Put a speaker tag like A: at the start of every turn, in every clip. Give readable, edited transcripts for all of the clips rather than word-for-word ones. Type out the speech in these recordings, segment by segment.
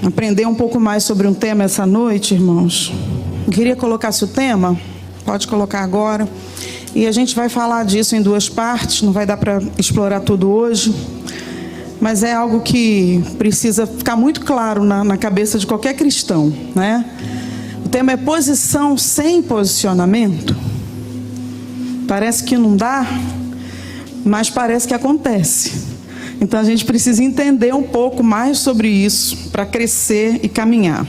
A: Aprender um pouco mais sobre um tema essa noite, irmãos. Eu queria colocar-se o tema, pode colocar agora. E a gente vai falar disso em duas partes, não vai dar para explorar tudo hoje. Mas é algo que precisa ficar muito claro na cabeça de qualquer cristão, né? O tema é posição sem posicionamento. Parece que não dá, mas parece que acontece. Então a gente precisa entender um pouco mais sobre isso para crescer e caminhar.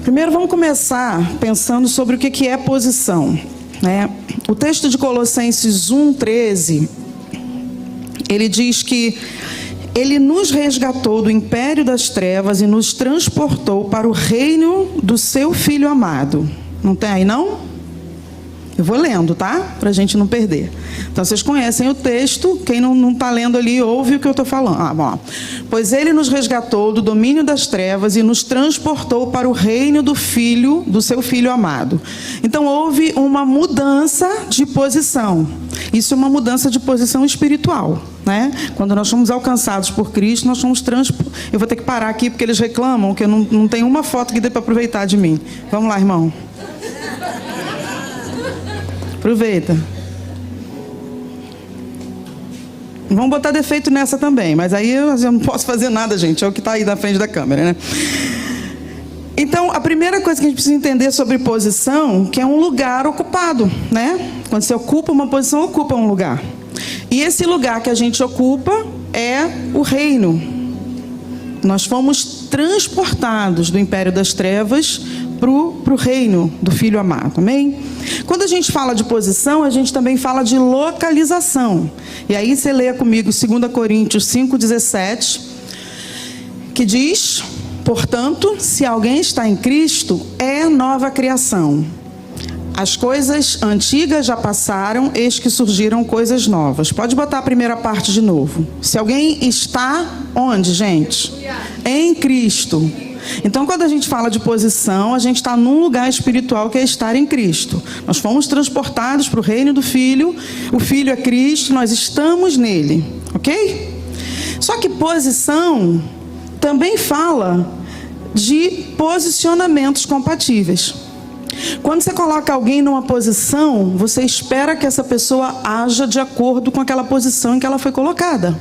A: Primeiro vamos começar pensando sobre o que é posição, né? O texto de Colossenses 1:13, ele diz que Ele nos resgatou do império das trevas e nos transportou para o reino do seu Filho amado. Não tem aí não? Eu vou lendo, tá? Para a gente não perder. Então, vocês conhecem o texto. Quem não está lendo ali, ouve o que eu estou falando. Bom. Pois Ele nos resgatou do domínio das trevas e nos transportou para o reino do seu Filho amado. Então, houve uma mudança de posição. Isso é uma mudança de posição espiritual, né? Quando nós somos alcançados por Cristo, nós somos Eu vou ter que parar aqui, porque eles reclamam que eu não tenho uma foto que dê para aproveitar de mim. Vamos lá, irmão. Aproveita. Vamos botar defeito nessa também, mas aí eu não posso fazer nada, gente. É o que está aí na frente da câmera, né? Então, a primeira coisa que a gente precisa entender sobre posição, que é um lugar ocupado, né? Quando você ocupa uma posição, ocupa um lugar. E esse lugar que a gente ocupa é o reino. Nós fomos transportados do império das trevas para o reino do Filho amado, amém? Quando a gente fala de posição, a gente também fala de localização. E aí você lê comigo 2 Coríntios 5:17, que diz: portanto, se alguém está em Cristo, é nova criação. As coisas antigas já passaram, eis que surgiram coisas novas. Pode botar a primeira parte de novo. Se alguém está onde, gente? Em Cristo. Então, quando a gente fala de posição, a gente está num lugar espiritual que é estar em Cristo. Nós fomos transportados para o reino do Filho. O Filho é Cristo, nós estamos nele, ok? Só que posição também fala de posicionamentos compatíveis. Quando você coloca alguém numa posição, você espera que essa pessoa haja de acordo com aquela posição em que ela foi colocada.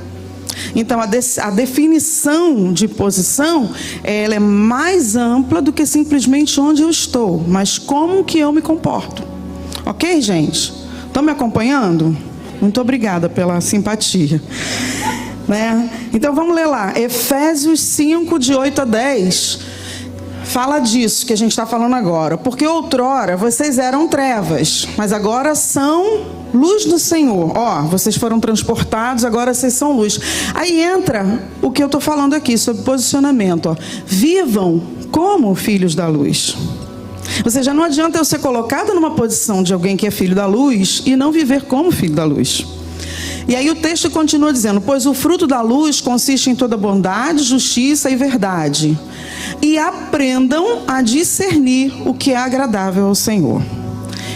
A: Então, a definição de posição, ela é mais ampla do que simplesmente onde eu estou, mas como que eu me comporto. Ok, gente? Estão me acompanhando? Muito obrigada pela simpatia. Né? Então, vamos ler lá. Efésios 5, de 8 a 10, fala disso que a gente está falando agora. Porque outrora vocês eram trevas, mas agora são luz do Senhor. Vocês foram transportados, agora vocês são luz. Aí entra o que eu estou falando aqui sobre posicionamento. Vivam como filhos da luz. Ou seja, não adianta eu ser colocado numa posição de alguém que é filho da luz e não viver como filho da luz. E aí o texto continua dizendo: pois o fruto da luz consiste em toda bondade, justiça e verdade. E aprendam a discernir o que é agradável ao Senhor.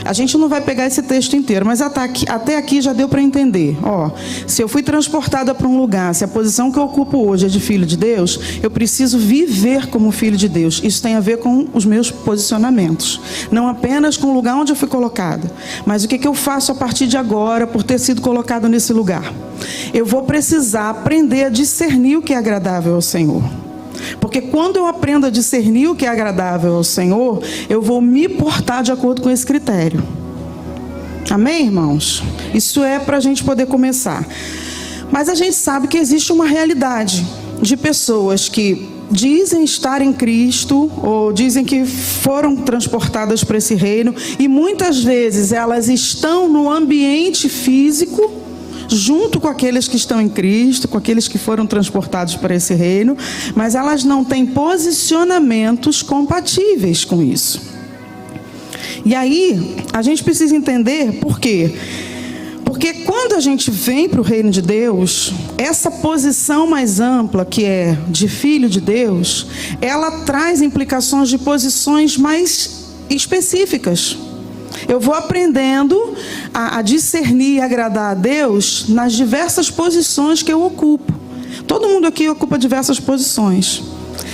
A: A gente não vai pegar esse texto inteiro, mas até aqui já deu para entender. Se eu fui transportada para um lugar, se a posição que eu ocupo hoje é de filho de Deus, eu preciso viver como filho de Deus. Isso tem a ver com os meus posicionamentos. Não apenas com o lugar onde eu fui colocada, mas o que eu faço a partir de agora por ter sido colocado nesse lugar. Eu vou precisar aprender a discernir o que é agradável ao Senhor. Porque quando eu aprendo a discernir o que é agradável ao Senhor, eu vou me portar de acordo com esse critério. Amém, irmãos? Isso é para a gente poder começar. Mas a gente sabe que existe uma realidade de pessoas que dizem estar em Cristo, ou dizem que foram transportadas para esse reino, e muitas vezes elas estão no ambiente físico, junto com aqueles que estão em Cristo, com aqueles que foram transportados para esse reino, mas elas não têm posicionamentos compatíveis com isso. E aí, a gente precisa entender por quê. Porque quando a gente vem para o reino de Deus, essa posição mais ampla, que é de filho de Deus, ela traz implicações de posições mais específicas. Eu vou aprendendo a discernir e agradar a Deus nas diversas posições que eu ocupo. Todo mundo aqui ocupa diversas posições.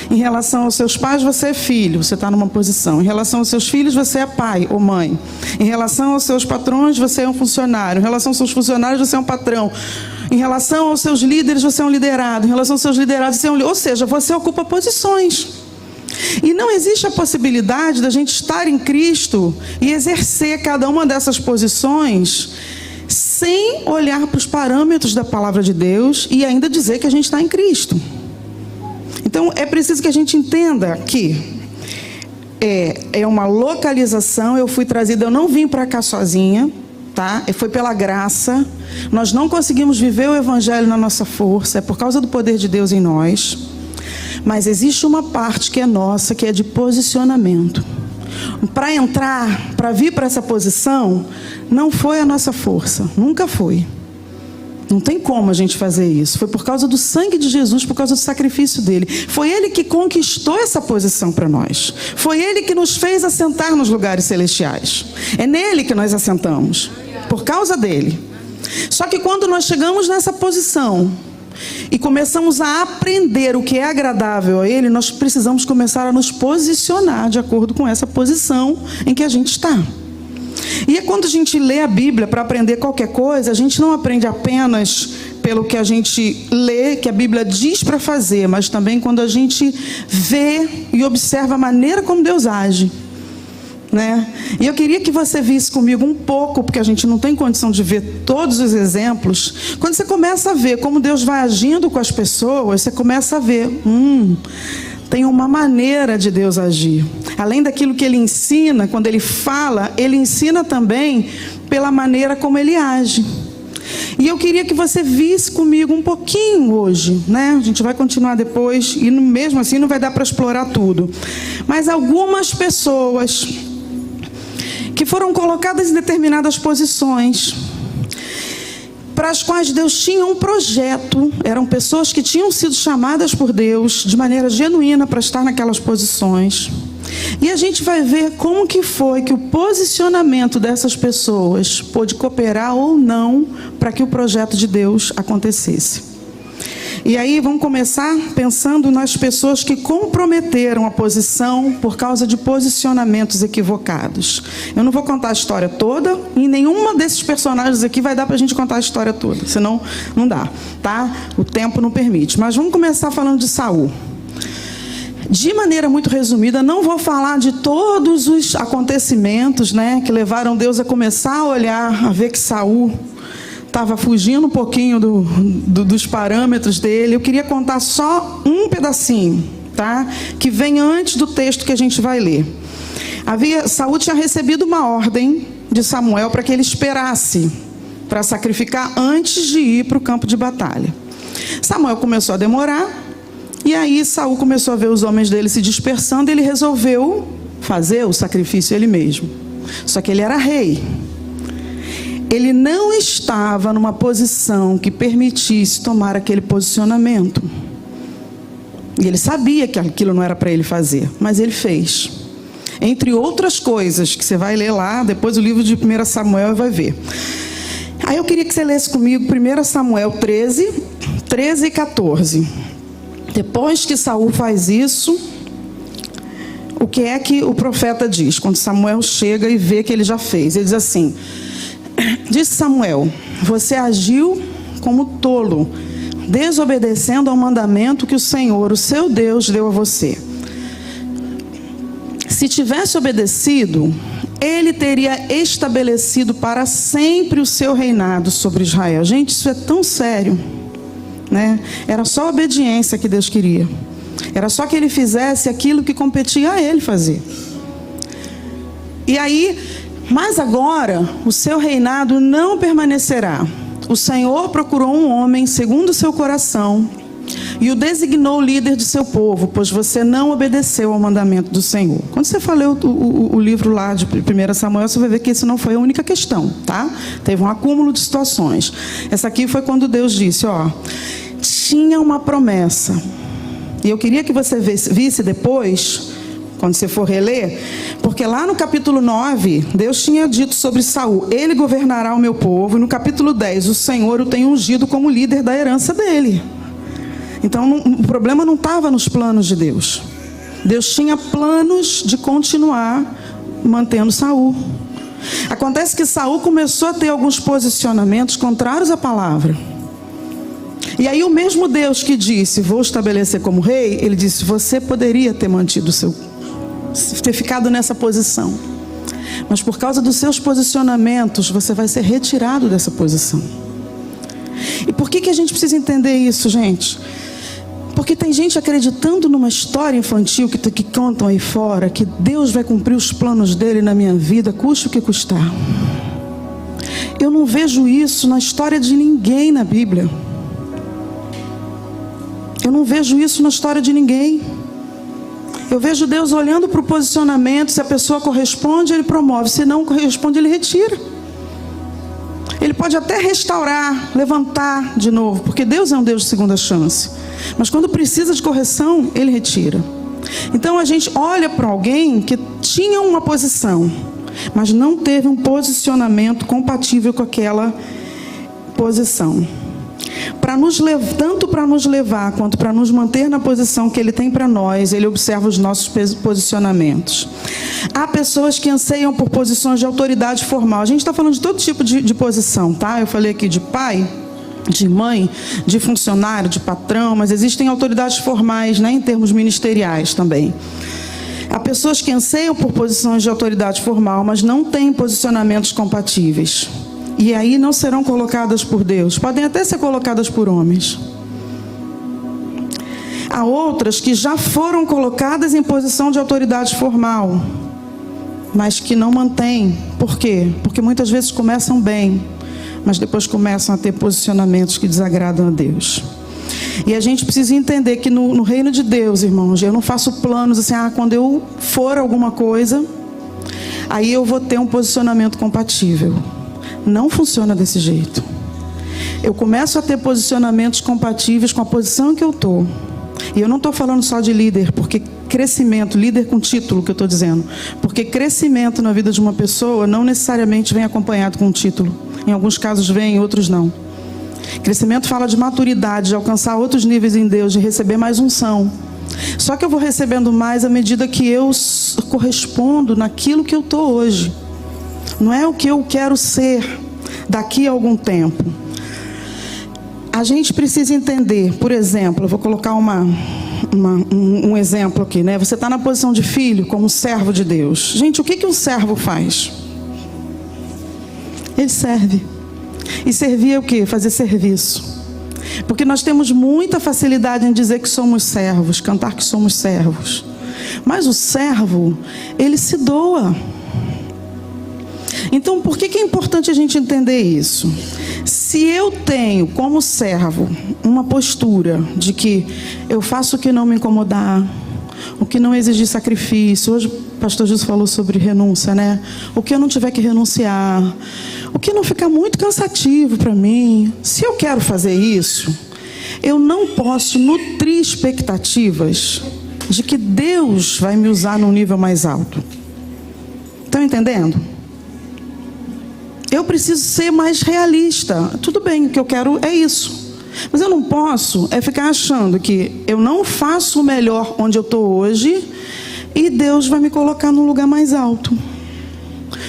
A: Em relação aos seus pais, você é filho, você está numa posição. Em relação aos seus filhos, você é pai ou mãe. Em relação aos seus patrões, você é um funcionário. Em relação aos seus funcionários, você é um patrão. Em relação aos seus líderes, você é um liderado. Em relação aos seus liderados, você é um líder. Ou seja, você ocupa posições. E não existe a possibilidade da gente estar em Cristo e exercer cada uma dessas posições sem olhar para os parâmetros da palavra de Deus e ainda dizer que a gente está em Cristo. Então, é preciso que a gente entenda que é uma localização. Eu fui trazida, eu não vim para cá sozinha, tá? Foi pela graça. Nós não conseguimos viver o Evangelho na nossa força, é por causa do poder de Deus em nós. Mas existe uma parte que é nossa, que é de posicionamento. Para entrar, para vir para essa posição, não foi a nossa força, nunca foi. Não tem como a gente fazer isso. Foi por causa do sangue de Jesus, por causa do sacrifício dele. Foi ele que conquistou essa posição para nós. Foi ele que nos fez assentar nos lugares celestiais. É nele que nós assentamos, por causa dele. Só que quando nós chegamos nessa posição e começamos a aprender o que é agradável a ele, nós precisamos começar a nos posicionar de acordo com essa posição em que a gente está. E é quando a gente lê a Bíblia para aprender qualquer coisa, a gente não aprende apenas pelo que a gente lê, que a Bíblia diz para fazer, mas também quando a gente vê e observa a maneira como Deus age, né? E eu queria que você visse comigo um pouco, porque a gente não tem condição de ver todos os exemplos. Quando você começa a ver como Deus vai agindo com as pessoas, você começa a ver, tem uma maneira de Deus agir. Além daquilo que ele ensina, quando ele fala, ele ensina também pela maneira como ele age. E eu queria que você visse comigo um pouquinho hoje, né? A gente vai continuar depois, e mesmo assim não vai dar para explorar tudo. Mas algumas pessoas que foram colocadas em determinadas posições, para as quais Deus tinha um projeto, eram pessoas que tinham sido chamadas por Deus de maneira genuína para estar naquelas posições. E a gente vai ver como que foi que o posicionamento dessas pessoas pôde cooperar ou não para que o projeto de Deus acontecesse. E aí vamos começar pensando nas pessoas que comprometeram a posição por causa de posicionamentos equivocados. Eu não vou contar a história toda, e nenhuma desses personagens aqui vai dar para a gente contar a história toda, senão não dá, tá? O tempo não permite. Mas vamos começar falando de Saul. De maneira muito resumida, não vou falar de todos os acontecimentos, né, que levaram Deus a começar a olhar, a ver que Saul estava fugindo um pouquinho dos parâmetros dele. Eu queria contar só um pedacinho, tá? Que vem antes do texto que a gente vai ler. Saul tinha recebido uma ordem de Samuel para que ele esperasse para sacrificar antes de ir para o campo de batalha. Samuel começou a demorar, e aí Saul começou a ver os homens dele se dispersando, e ele resolveu fazer o sacrifício ele mesmo. Só que ele era rei. Ele não estava numa posição que permitisse tomar aquele posicionamento. E ele sabia que aquilo não era para ele fazer, mas ele fez. Entre outras coisas, que você vai ler lá, depois o livro de 1 Samuel, e vai ver. Aí eu queria que você lesse comigo 1 Samuel 13 e 14. Depois que Saul faz isso, o que é que o profeta diz? Quando Samuel chega e vê que ele já fez. Ele diz assim: disse Samuel, você agiu como tolo, desobedecendo ao mandamento que o Senhor, o seu Deus, deu a você. Se tivesse obedecido, ele teria estabelecido para sempre o seu reinado sobre Israel. Gente, isso é tão sério, né? Era só a obediência que Deus queria. Era só que ele fizesse aquilo que competia a ele fazer. E aí, mas agora o seu reinado não permanecerá. O Senhor procurou um homem segundo o seu coração e o designou líder de seu povo, pois você não obedeceu ao mandamento do Senhor. Quando você for ler o livro lá de 1 Samuel, você vai ver que isso não foi a única questão, tá? Teve um acúmulo de situações. Essa aqui foi quando Deus disse, tinha uma promessa. E eu queria que você visse depois, quando você for reler, porque lá no capítulo 9, Deus tinha dito sobre Saul, ele governará o meu povo. E no capítulo 10, o Senhor o tem ungido como líder da herança dele. Então o problema não estava nos planos de Deus. Deus tinha planos de continuar mantendo Saul. Acontece que Saul começou a ter alguns posicionamentos contrários à palavra. E aí o mesmo Deus que disse, vou estabelecer como rei, ele disse, você poderia ter mantido ter ficado nessa posição. Mas por causa dos seus posicionamentos, você vai ser retirado dessa posição. E por que a gente precisa entender isso, gente? Porque tem gente acreditando numa história infantil que contam aí fora, que Deus vai cumprir os planos dele na minha vida, custe o que custar. Eu não vejo isso na história de ninguém na Bíblia. Eu não vejo isso na história de ninguém. Eu vejo Deus olhando para o posicionamento, se a pessoa corresponde, ele promove, se não corresponde, ele retira. Ele pode até restaurar, levantar de novo, porque Deus é um Deus de segunda chance. Mas quando precisa de correção, ele retira. Então a gente olha para alguém que tinha uma posição, mas não teve um posicionamento compatível com aquela posição. Tanto para nos levar, quanto para nos manter na posição que ele tem para nós, ele observa os nossos posicionamentos. Há pessoas que anseiam por posições de autoridade formal. A gente está falando de todo tipo de posição, tá? Eu falei aqui de pai, de mãe, de funcionário, de patrão, mas existem autoridades formais, né, em termos ministeriais também. Há pessoas que anseiam por posições de autoridade formal, mas não têm posicionamentos compatíveis. E aí não serão colocadas por Deus. Podem até ser colocadas por homens. Há outras que já foram colocadas em posição de autoridade formal, mas que não mantêm. Por quê? Porque muitas vezes começam bem, mas depois começam a ter posicionamentos que desagradam a Deus. E a gente precisa entender que no reino de Deus, irmãos, eu não faço planos assim, quando eu for alguma coisa, aí eu vou ter um posicionamento compatível. Não funciona desse jeito. Eu começo a ter posicionamentos compatíveis com a posição em que eu estou. E eu não estou falando só de líder, porque crescimento, líder com título que eu estou dizendo. Porque crescimento na vida de uma pessoa não necessariamente vem acompanhado com um título. Em alguns casos vem, em outros não. Crescimento fala de maturidade, de alcançar outros níveis em Deus, de receber mais unção. Só que eu vou recebendo mais à medida que eu correspondo naquilo que eu estou hoje. Não é o que eu quero ser daqui a algum tempo. A gente precisa entender, por exemplo, eu vou colocar um exemplo aqui, né? Você está na posição de filho, como servo de Deus. Gente, o que um servo faz? Ele serve. E servir é o quê? Fazer serviço. Porque nós temos muita facilidade em dizer que somos servos, cantar que somos servos. Mas o servo, ele se doa. Então, por que é importante a gente entender isso? Se eu tenho, como servo, uma postura de que eu faço o que não me incomodar, o que não exigir sacrifício. Hoje o pastor Jesus falou sobre renúncia, né? O que eu não tiver que renunciar, o que não ficar muito cansativo para mim. Se eu quero fazer isso, eu não posso nutrir expectativas de que Deus vai me usar num nível mais alto. Estão entendendo? Eu preciso ser mais realista. Tudo bem, o que eu quero é isso. Mas eu não posso ficar achando que eu não faço o melhor onde eu estou hoje e Deus vai me colocar num lugar mais alto.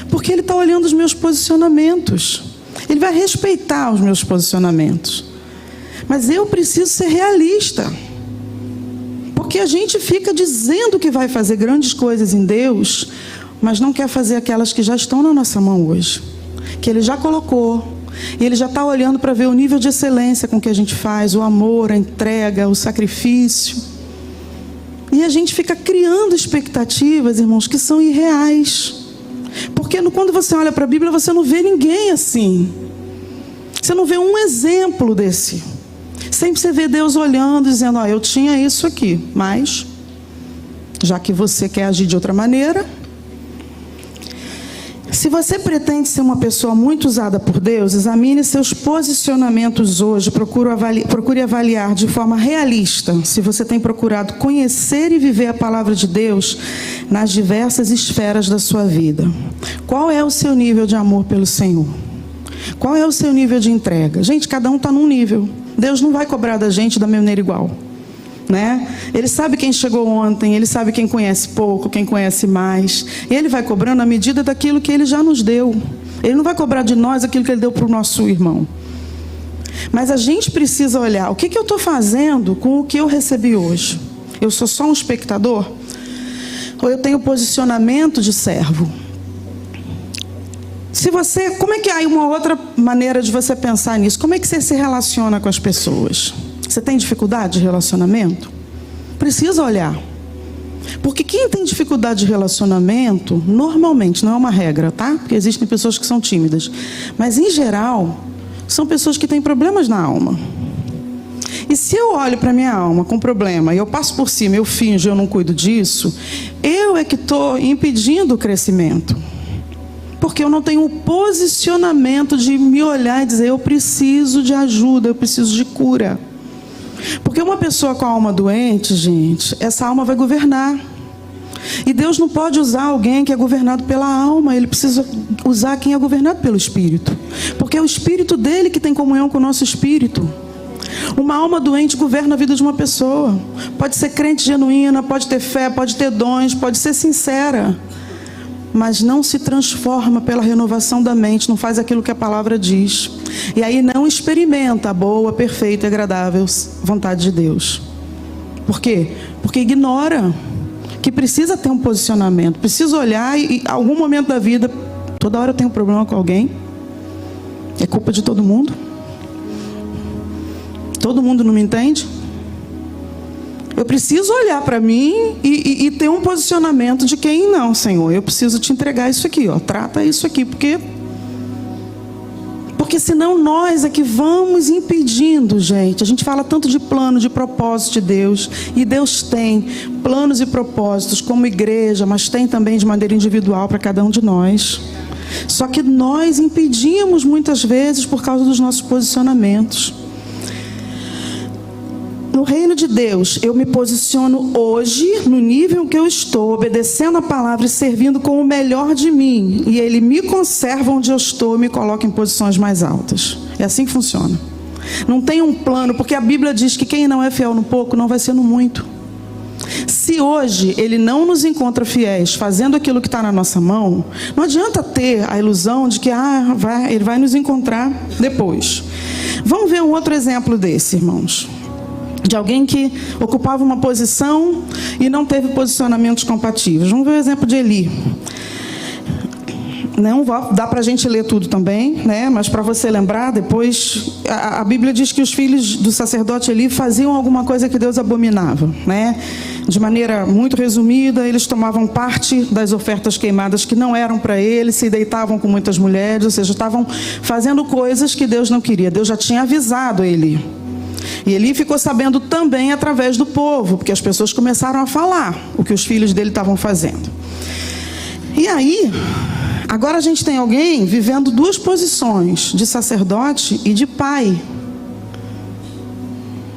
A: Porque Ele está olhando os meus posicionamentos. Ele vai respeitar os meus posicionamentos. Mas eu preciso ser realista. Porque a gente fica dizendo que vai fazer grandes coisas em Deus, mas não quer fazer aquelas que já estão na nossa mão hoje. Que Ele já colocou. E Ele já está olhando para ver o nível de excelência com que a gente faz, o amor, a entrega, o sacrifício. E a gente fica criando expectativas, irmãos, que são irreais. Porque quando você olha para a Bíblia, você não vê ninguém assim. Você não vê um exemplo desse. Sempre você vê Deus olhando, dizendo, eu tinha isso aqui, mas já que você quer agir de outra maneira. Se você pretende ser uma pessoa muito usada por Deus, examine seus posicionamentos hoje, procure avaliar de forma realista se você tem procurado conhecer e viver a palavra de Deus nas diversas esferas da sua vida. Qual é o seu nível de amor pelo Senhor? Qual é o seu nível de entrega? Gente, cada um está num nível. Deus não vai cobrar da gente da maneira igual. né? Ele sabe quem chegou ontem, ele sabe quem conhece pouco, quem conhece mais. E ele vai cobrando à medida daquilo que ele já nos deu. Ele não vai cobrar de nós aquilo que ele deu para o nosso irmão. Mas a gente precisa olhar, o que eu estou fazendo com o que eu recebi hoje? Eu sou só um espectador? Ou eu tenho posicionamento de servo? Como é que há uma outra maneira de você pensar nisso? Como é que você se relaciona com as pessoas? Você tem dificuldade de relacionamento? Precisa olhar. Porque quem tem dificuldade de relacionamento, normalmente, não é uma regra, tá? Porque existem pessoas que são tímidas. Mas, em geral, são pessoas que têm problemas na alma. E se eu olho para a minha alma com problema, e eu passo por cima, eu finjo, eu não cuido disso, eu é que estou impedindo o crescimento. Porque eu não tenho o posicionamento de me olhar e dizer, eu preciso de ajuda, eu preciso de cura. Porque uma pessoa com a alma doente, gente, essa alma vai governar. E Deus não pode usar alguém que é governado pela alma, Ele precisa usar quem é governado pelo Espírito. Porque é o Espírito dele que tem comunhão com o nosso Espírito. Uma alma doente governa a vida de uma pessoa. Pode ser crente genuína, pode ter fé, pode ter dons, pode ser sincera. Mas não se transforma pela renovação da mente, não faz aquilo que a palavra diz. E aí não experimenta a boa, perfeita e agradável vontade de Deus. Por quê? Porque ignora que precisa ter um posicionamento, precisa olhar e em algum momento da vida, toda hora eu tenho um problema com alguém. É culpa de todo mundo? Todo mundo não me entende? Eu preciso olhar para mim e ter um posicionamento de quem não, Senhor. Eu preciso te entregar isso aqui, ó. Trata isso aqui, porque senão nós é que vamos impedindo, gente. A gente fala tanto de plano, de propósito de Deus. E Deus tem planos e propósitos como igreja, mas tem também de maneira individual para cada um de nós. Só que nós impedimos muitas vezes por causa dos nossos posicionamentos. No reino de Deus, eu me posiciono hoje, no nível que eu estou, obedecendo a palavra e servindo com o melhor de mim. E Ele me conserva onde eu estou e me coloca em posições mais altas. É assim que funciona. Não tem um plano, porque a Bíblia diz que quem não é fiel no pouco, não vai ser no muito. Se hoje Ele não nos encontra fiéis, fazendo aquilo que está na nossa mão, não adianta ter a ilusão de que Ele vai nos encontrar depois. Vamos ver um outro exemplo desse, irmãos. De alguém que ocupava uma posição e não teve posicionamentos compatíveis. Vamos ver o exemplo de Eli. Não dá para a gente ler tudo também, né? Mas para você lembrar, depois a Bíblia diz que os filhos do sacerdote Eli faziam alguma coisa que Deus abominava, né? De maneira muito resumida, eles tomavam parte das ofertas queimadas que não eram para eles, se deitavam com muitas mulheres, ou seja, estavam fazendo coisas que Deus não queria. Deus já tinha avisado Eli. E Eli ficou sabendo também através do povo, porque as pessoas começaram a falar o que os filhos dele estavam fazendo. E aí, agora a gente tem alguém vivendo duas posições, de sacerdote e de pai.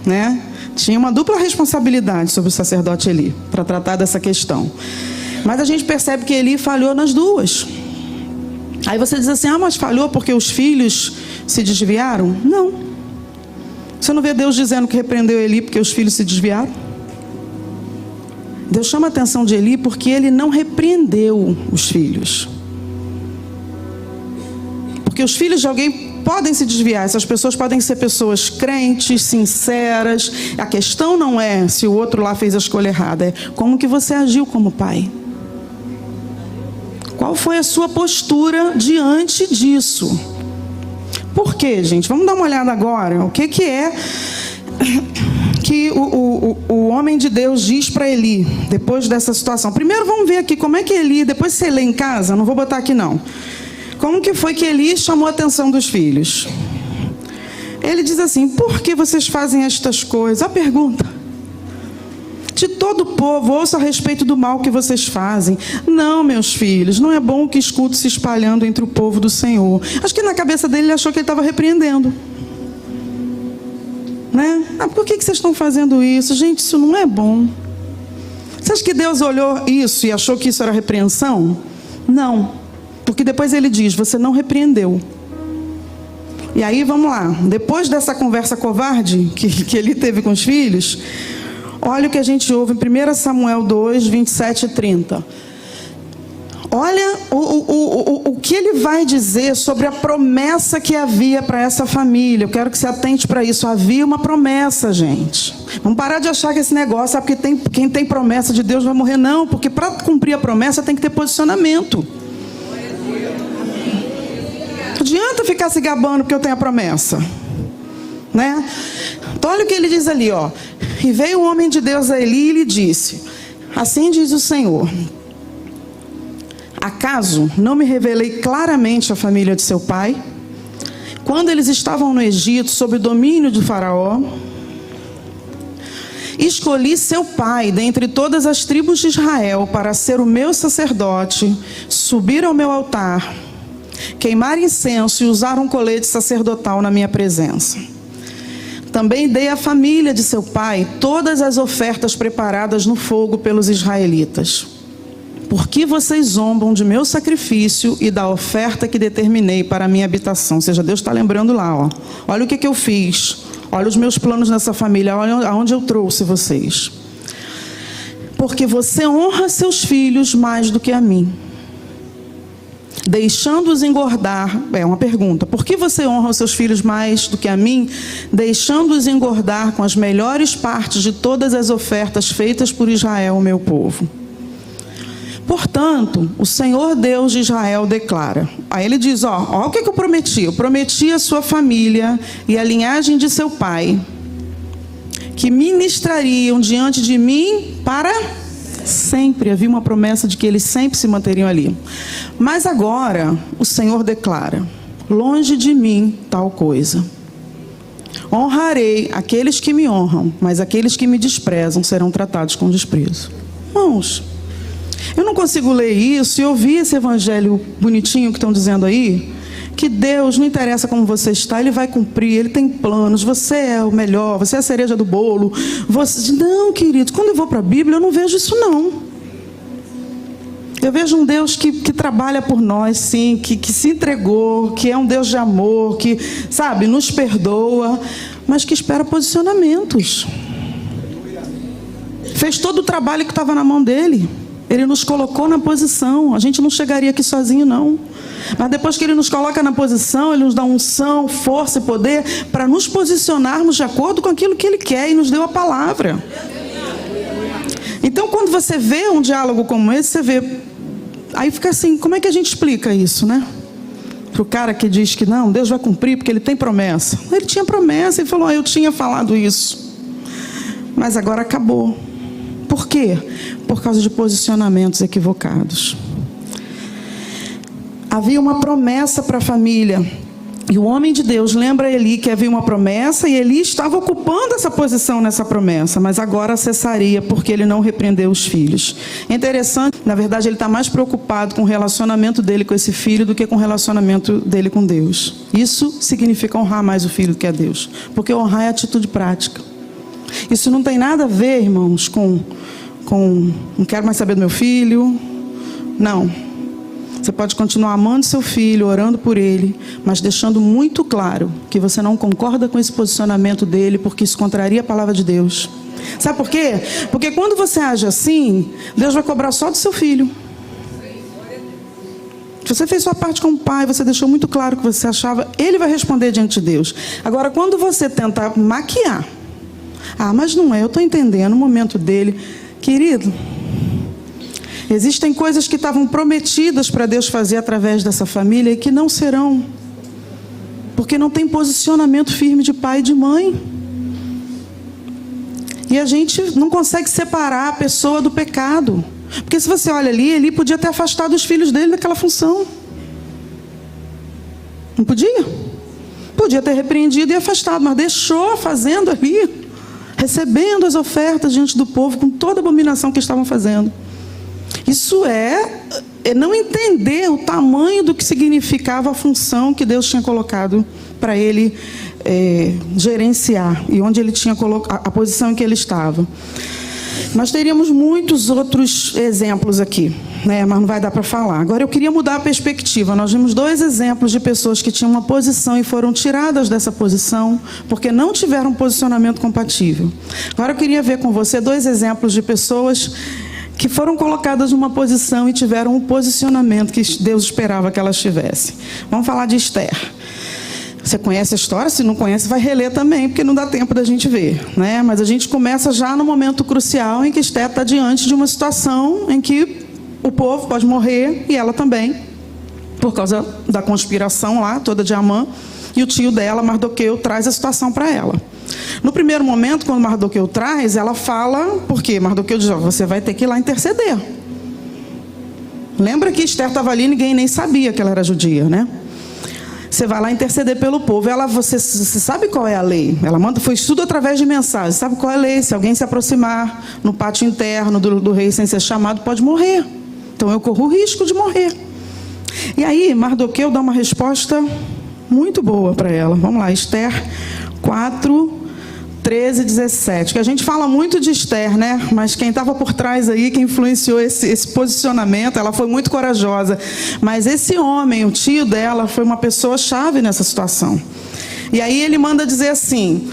A: Né? Tinha uma dupla responsabilidade sobre o sacerdote Eli, para tratar dessa questão. Mas a gente percebe que Eli falhou nas duas. Aí você diz assim, mas falhou porque os filhos se desviaram? Não. Você não vê Deus dizendo que repreendeu Eli porque os filhos se desviaram? Deus chama a atenção de Eli porque ele não repreendeu os filhos. Porque os filhos de alguém podem se desviar. Essas pessoas podem ser pessoas crentes, sinceras. A questão não é se o outro lá fez a escolha errada. É como que você agiu como pai. Qual foi a sua postura diante disso? Por quê, gente? Vamos dar uma olhada agora. O que é que o homem de Deus diz para Eli depois dessa situação? Primeiro vamos ver aqui como é que Eli, depois você lê em casa, não vou botar aqui não. Como que foi que Eli chamou a atenção dos filhos? Ele diz assim, por que vocês fazem estas coisas? A pergunta. De todo o povo, ouça a respeito do mal que vocês fazem. Não, meus filhos, não é bom que escuto se espalhando entre o povo do Senhor. Acho que na cabeça dele ele achou que ele estava repreendendo. Né? Por que vocês estão fazendo isso? Gente, isso não é bom. Você acha que Deus olhou isso e achou que isso era repreensão? Não. Porque depois ele diz, você não repreendeu. E aí, vamos lá. Depois dessa conversa covarde que ele teve com os filhos, Olha o que a gente ouve em 1 Samuel 2, 27 e 30. Olha o que ele vai dizer sobre a promessa que havia para essa família. Eu quero que você atente para isso. Havia uma promessa, gente. Vamos parar de achar que esse negócio é porque quem tem promessa de Deus vai morrer. Não, porque para cumprir a promessa tem que ter posicionamento. Não adianta ficar se gabando porque eu tenho a promessa, né? Então olha o que ele diz ali, ó. E veio o homem de Deus a Eli e lhe disse: assim diz o Senhor: acaso não me revelei claramente a família de seu pai, quando eles estavam no Egito, sob o domínio de Faraó? Escolhi seu pai dentre todas as tribos de Israel para ser o meu sacerdote, subir ao meu altar, queimar incenso e usar um colete sacerdotal na minha presença. Também dei à família de seu pai todas as ofertas preparadas no fogo pelos israelitas. Por que vocês zombam de meu sacrifício e da oferta que determinei para a minha habitação? Ou seja, Deus está lembrando lá, ó. Olha o que eu fiz. Olha os meus planos nessa família. Olha aonde eu trouxe vocês. Porque você honra seus filhos mais do que a mim, deixando-os engordar. É uma pergunta. Por que você honra os seus filhos mais do que a mim, deixando-os engordar com as melhores partes de todas as ofertas feitas por Israel, o meu povo? Portanto, o Senhor Deus de Israel declara. Aí ele diz, ó o que eu prometi. Eu prometi a sua família e a linhagem de seu pai, que ministrariam diante de mim para sempre. Havia uma promessa de que eles sempre se manteriam ali. Mas agora, o Senhor declara: longe de mim tal coisa. Honrarei aqueles que me honram, mas aqueles que me desprezam serão tratados com desprezo. Irmãos, eu não consigo ler isso e ouvir esse evangelho bonitinho que estão dizendo aí, que Deus, não interessa como você está, Ele vai cumprir, Ele tem planos, você é o melhor, você é a cereja do bolo. Não, querido, quando eu vou para a Bíblia, eu não vejo isso não. Eu vejo um Deus que trabalha por nós, sim, que se entregou, que é um Deus de amor, que, sabe, nos perdoa, mas que espera posicionamentos. Fez todo o trabalho que estava na mão dele. Ele nos colocou na posição. A gente não chegaria aqui sozinho, não. Mas depois que Ele nos coloca na posição, Ele nos dá unção, força e poder para nos posicionarmos de acordo com aquilo que Ele quer e nos deu a palavra. Então, quando você vê um diálogo como esse, você vê... Aí fica assim, como é que a gente explica isso, né? Para o cara que diz que não, Deus vai cumprir porque Ele tem promessa. Ele tinha promessa e falou, eu tinha falado isso. Mas agora acabou. Por quê? Por causa de posicionamentos equivocados. Havia uma promessa para a família. E o homem de Deus lembra a Eli que havia uma promessa e Eli estava ocupando essa posição nessa promessa, mas agora cessaria porque ele não repreendeu os filhos. É interessante, na verdade ele está mais preocupado com o relacionamento dele com esse filho do que com o relacionamento dele com Deus. Isso significa honrar mais o filho do que a Deus, porque honrar é atitude prática. Isso não tem nada a ver, irmãos, com não quero mais saber do meu filho. Não. Você pode continuar amando seu filho, orando por ele, mas deixando muito claro que você não concorda com esse posicionamento dele, porque isso contraria a palavra de Deus. Sabe por quê? Porque quando você age assim, Deus vai cobrar só do seu filho. Se você fez sua parte como pai, você deixou muito claro o que você achava, ele vai responder diante de Deus. Agora, quando você tenta maquiar, mas não é, eu estou entendendo o momento dele. Querido, existem coisas que estavam prometidas para Deus fazer através dessa família e que não serão, porque não tem posicionamento firme de pai e de mãe. E a gente não consegue separar a pessoa do pecado, porque se você olha ali, ele podia ter afastado os filhos dele daquela função. Não podia? Podia ter repreendido e afastado, mas deixou fazendo ali, recebendo as ofertas diante do povo com toda a abominação que estavam fazendo. Isso é não entender o tamanho do que significava a função que Deus tinha colocado para ele gerenciar e onde ele tinha colocado, a posição em que ele estava. Nós teríamos muitos outros exemplos aqui, né? Mas não vai dar para falar. Agora eu queria mudar a perspectiva. Nós vimos 2 exemplos de pessoas que tinham uma posição e foram tiradas dessa posição porque não tiveram um posicionamento compatível. Agora eu queria ver com você 2 exemplos de pessoas que foram colocadas numa posição e tiveram um posicionamento que Deus esperava que elas tivessem. Vamos falar de Esther. Você conhece a história? Se não conhece, vai reler também, porque não dá tempo da gente ver, né? Mas a gente começa já no momento crucial em que Esther está diante de uma situação em que o povo pode morrer, e ela também, por causa da conspiração lá, toda de Amã, e o tio dela, Mardoqueu, traz a situação para ela. No primeiro momento, quando Mardoqueu traz, ela fala, porque Mardoqueu diz, você vai ter que ir lá interceder. Lembra que Esther estava ali e ninguém nem sabia que ela era judia, né? Você vai lá interceder pelo povo. Você sabe qual é a lei? Ela manda, foi estudo através de mensagem. Sabe qual é a lei? Se alguém se aproximar no pátio interno do rei sem ser chamado, pode morrer. Então eu corro o risco de morrer. E aí Mardoqueu dá uma resposta muito boa para ela. Vamos lá, Esther 4, 13 e 17. Que a gente fala muito de Esther, né? Mas quem estava por trás aí, que influenciou esse posicionamento, ela foi muito corajosa. Mas esse homem, o tio dela, foi uma pessoa chave nessa situação. E aí ele manda dizer assim,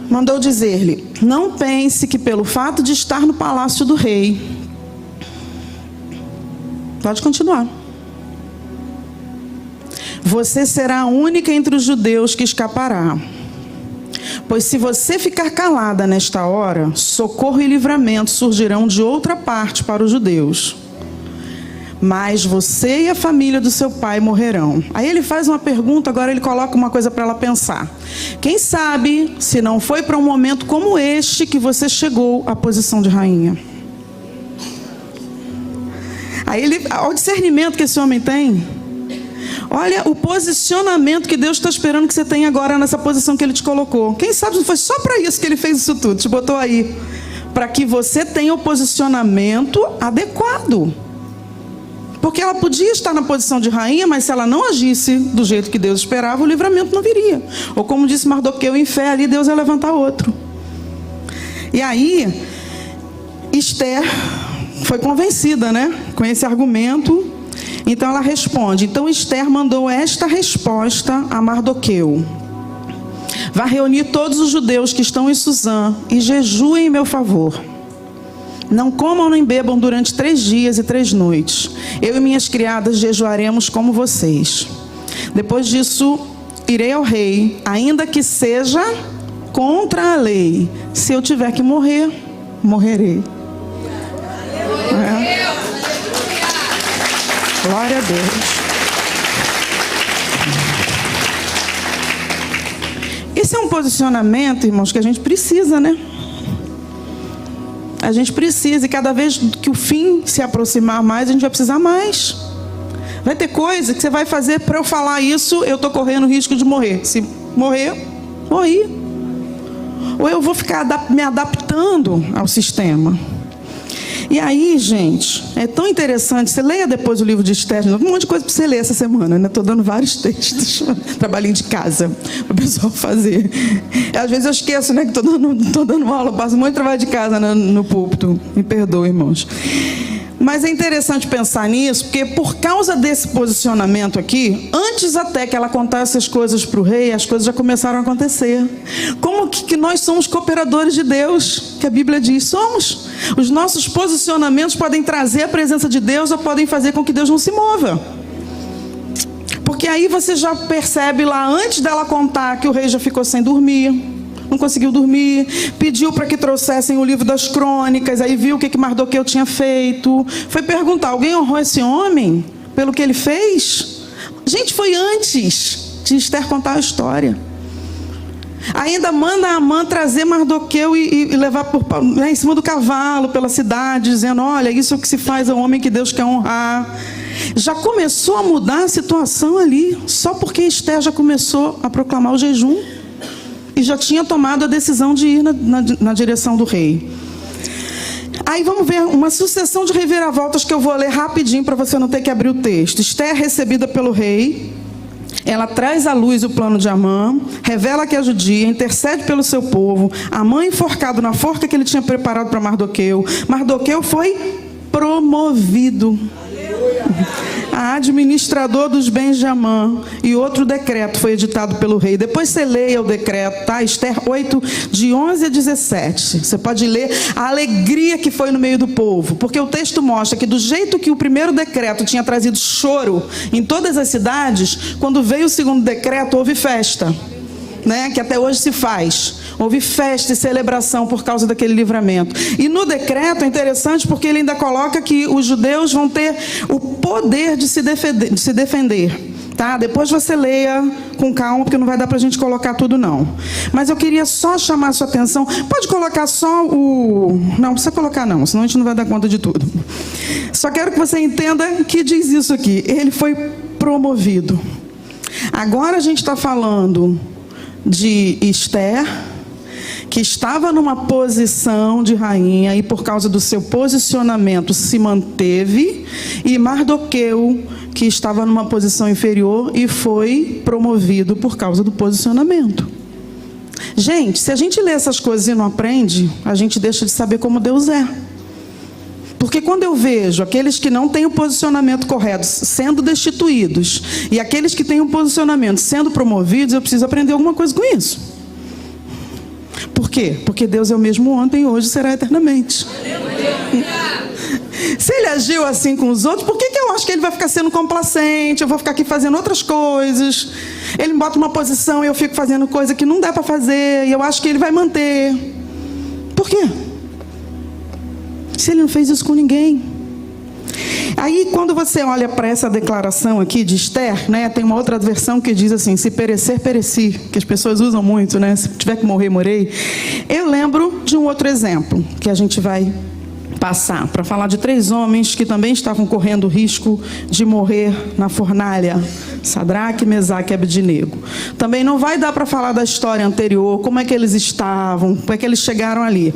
A: mandou dizer-lhe, não pense que pelo fato de estar no palácio do rei... Pode continuar. Você será a única entre os judeus que escapará. Pois se você ficar calada nesta hora, socorro e livramento surgirão de outra parte para os judeus. Mas você e a família do seu pai morrerão. Aí ele faz uma pergunta, agora ele coloca uma coisa para ela pensar. Quem sabe se não foi para um momento como este que você chegou à posição de rainha? Aí olha o discernimento que esse homem tem. Olha o posicionamento que Deus está esperando que você tenha agora nessa posição que Ele te colocou. Quem sabe não foi só para isso que Ele fez isso tudo, te botou aí. Para que você tenha o posicionamento adequado. Porque ela podia estar na posição de rainha, mas se ela não agisse do jeito que Deus esperava, o livramento não viria. Ou como disse Mardoqueu, em fé ali Deus ia levantar outro. E aí, Esther foi convencida, né? Com esse argumento. Então ela responde. Então Esther mandou esta resposta a Mardoqueu. Vá reunir todos os judeus que estão em Suzã e jejuem em meu favor. Não comam nem bebam durante 3 dias e 3 noites. Eu e minhas criadas jejuaremos como vocês. Depois disso, irei ao rei, ainda que seja contra a lei. Se eu tiver que morrer, morrerei. Glória a Deus. Esse é um posicionamento, irmãos, que a gente precisa, né? A gente precisa, e cada vez que o fim se aproximar mais, a gente vai precisar mais. Vai ter coisa que você vai fazer para eu falar isso, eu estou correndo o risco de morrer. Se morrer, morri. Ou eu vou ficar me adaptando ao sistema. E aí, gente, é tão interessante. Você leia depois o livro de Esther, um monte de coisa para você ler essa semana, né? Estou dando vários textos, trabalhinho de casa, para o pessoal fazer. Às vezes eu esqueço, né, que estou dando aula, passo muito trabalho de casa no púlpito. Me perdoe, irmãos. Mas é interessante pensar nisso, porque por causa desse posicionamento aqui, antes até que ela contasse as coisas para o rei, as coisas já começaram a acontecer. Como que nós somos cooperadores de Deus, que a Bíblia diz, somos. Os nossos posicionamentos podem trazer a presença de Deus ou podem fazer com que Deus não se mova. Porque aí você já percebe lá, antes dela contar, que o rei já ficou sem dormir. Não conseguiu dormir, pediu para que trouxessem o livro das crônicas, aí viu o que Mardoqueu tinha feito, foi perguntar, alguém honrou esse homem pelo que ele fez? Gente, foi antes de Esther contar a história. Ainda manda Amã trazer Mardoqueu e levar em cima do cavalo pela cidade, dizendo, olha, isso é o que se faz ao homem que Deus quer honrar. Já começou a mudar a situação ali, só porque Esther já começou a proclamar o jejum. E já tinha tomado a decisão de ir na direção do rei. Aí vamos ver uma sucessão de reviravoltas que eu vou ler rapidinho para você não ter que abrir o texto. Esther recebida pelo rei. Ela traz à luz o plano de Amã, revela que é judia, intercede pelo seu povo. Amã enforcado na forca que ele tinha preparado para Mardoqueu. Mardoqueu foi promovido a administrador dos bens de Amã, e outro decreto foi editado pelo rei. Depois você leia o decreto, tá? Esther 8, de 11 a 17. Você pode ler a alegria que foi no meio do povo, porque o texto mostra que do jeito que o primeiro decreto tinha trazido choro em todas as cidades, quando veio o segundo decreto, houve festa, né? Que até hoje se faz. Houve festa e celebração por causa daquele livramento. E no decreto é interessante porque ele ainda coloca que os judeus vão ter o poder de se defender. Tá? Depois você leia com calma, porque não vai dar para a gente colocar tudo não. Mas eu queria só chamar a sua atenção. Pode colocar só o... Não precisa colocar não, senão a gente não vai dar conta de tudo. Só quero que você entenda que diz isso aqui. Ele foi promovido. Agora a gente está falando de Esther, que estava numa posição de rainha e por causa do seu posicionamento se manteve, e Mardoqueu, que estava numa posição inferior e foi promovido por causa do posicionamento. Gente, se a gente lê essas coisas e não aprende, a gente deixa de saber como Deus é. Porque quando eu vejo aqueles que não têm o posicionamento correto sendo destituídos e aqueles que têm o posicionamento sendo promovidos, eu preciso aprender alguma coisa com isso. Por quê? Porque Deus é o mesmo ontem, hoje e será eternamente. Se ele agiu assim com os outros, por que eu acho que ele vai ficar sendo complacente? Eu vou ficar aqui fazendo outras coisas. Ele me bota uma posição e eu fico fazendo coisa que não dá para fazer, e eu acho que ele vai manter. Por quê? Se ele não fez isso com ninguém. Aí, quando você olha para essa declaração aqui de Esther, né, tem uma outra versão que diz assim: se perecer, pereci, que as pessoas usam muito, né? Se tiver que morrer, morrei. Eu lembro de um outro exemplo que a gente vai passar para falar de 3 homens que também estavam correndo o risco de morrer na fornalha: Sadraque, Mesaque e Abednego. Também não vai dar para falar da história anterior, como é que eles estavam, como é que eles chegaram ali.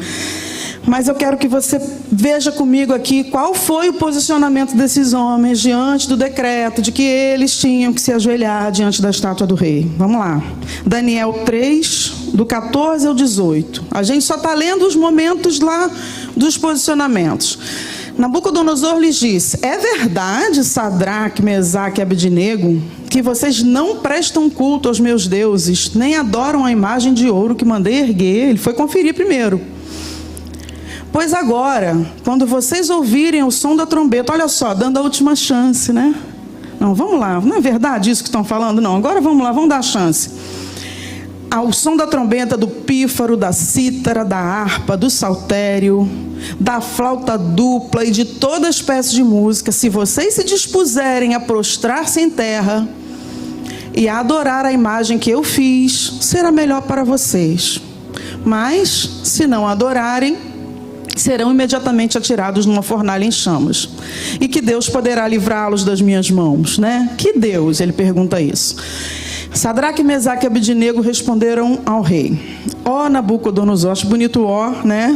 A: Mas eu quero que você veja comigo aqui qual foi o posicionamento desses homens diante do decreto de que eles tinham que se ajoelhar diante da estátua do rei. Vamos lá. Daniel 3, do 14 ao 18. A gente só está lendo os momentos lá dos posicionamentos. Nabucodonosor lhes disse: é verdade, Sadraque, Mesaque e Abednego, que vocês não prestam culto aos meus deuses, nem adoram a imagem de ouro que mandei erguer? Ele foi conferir primeiro. Pois agora, quando vocês ouvirem o som da trombeta, olha só, dando a última chance, né? Não, vamos lá, não é verdade isso que estão falando? Não, agora vamos lá, vamos dar a chance. Ao som da trombeta, do pífaro, da cítara, da harpa, do saltério, da flauta dupla e de toda espécie de música, se vocês se dispuserem a prostrar-se em terra e a adorar a imagem que eu fiz, será melhor para vocês. Mas, se não adorarem, serão imediatamente atirados numa fornalha em chamas. E que Deus poderá livrá-los das minhas mãos, né? Que Deus? Ele pergunta isso. Sadraque, Mesaque e Abednego responderam ao rei: ó Nabucodonosor, acho bonito ó, né?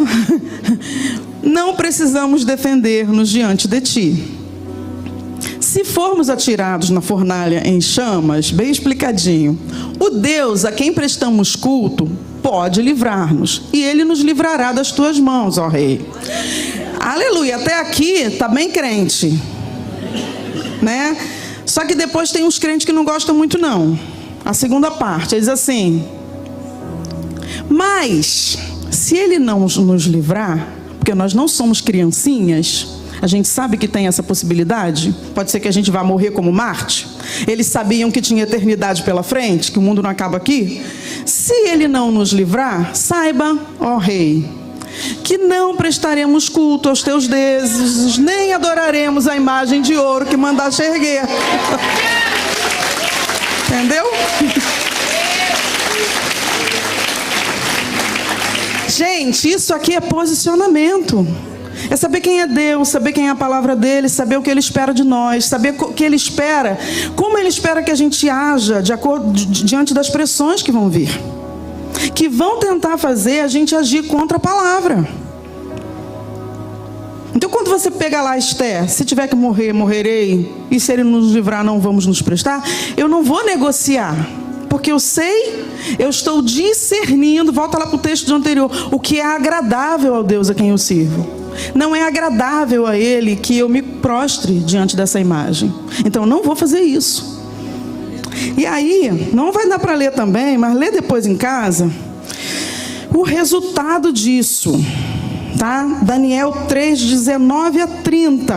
A: Não precisamos defender-nos diante de ti. Se formos atirados na fornalha em chamas, bem explicadinho, o Deus a quem prestamos culto pode livrar-nos, e ele nos livrará das tuas mãos, ó rei. Aleluia, até aqui está bem crente, né? Só que depois tem uns crentes que não gostam muito não. A segunda parte, ele diz assim: mas se ele não nos livrar, porque nós não somos criancinhas, a gente sabe que tem essa possibilidade. Pode ser que a gente vá morrer como Marte. Eles sabiam que tinha eternidade pela frente, que o mundo não acaba aqui. Se ele não nos livrar, saiba, ó rei, que não prestaremos culto aos teus deuses, nem adoraremos a imagem de ouro que mandaste erguer. Entendeu? Gente, isso aqui é posicionamento. É saber quem é Deus, saber quem é a palavra dele, saber o que ele espera de nós, saber o que ele espera, como ele espera que a gente haja diante das pressões que vão vir, que vão tentar fazer a gente agir contra a palavra. Então, quando você pega lá, Esther, se tiver que morrer, morrerei, e se ele nos livrar, não vamos nos prestar, eu não vou negociar, porque eu sei, eu estou discernindo, volta lá para o texto anterior, o que é agradável ao Deus a quem eu sirvo. Não é agradável a Ele que eu me prostre diante dessa imagem. Então, eu não vou fazer isso. E aí, não vai dar para ler também, mas lê depois em casa, o resultado disso. Tá? Daniel 3, 19 a 30.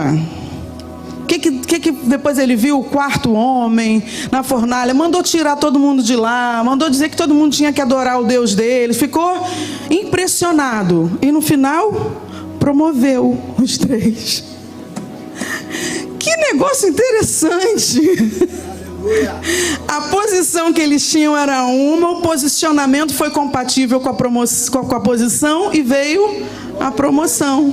A: O que depois ele viu? O quarto homem na fornalha. Mandou tirar todo mundo de lá. Mandou dizer que todo mundo tinha que adorar o Deus deles. Ficou impressionado. E no final, promoveu os 3. Que negócio interessante. A posição que eles tinham era uma. O posicionamento foi compatível com a posição e veio a promoção.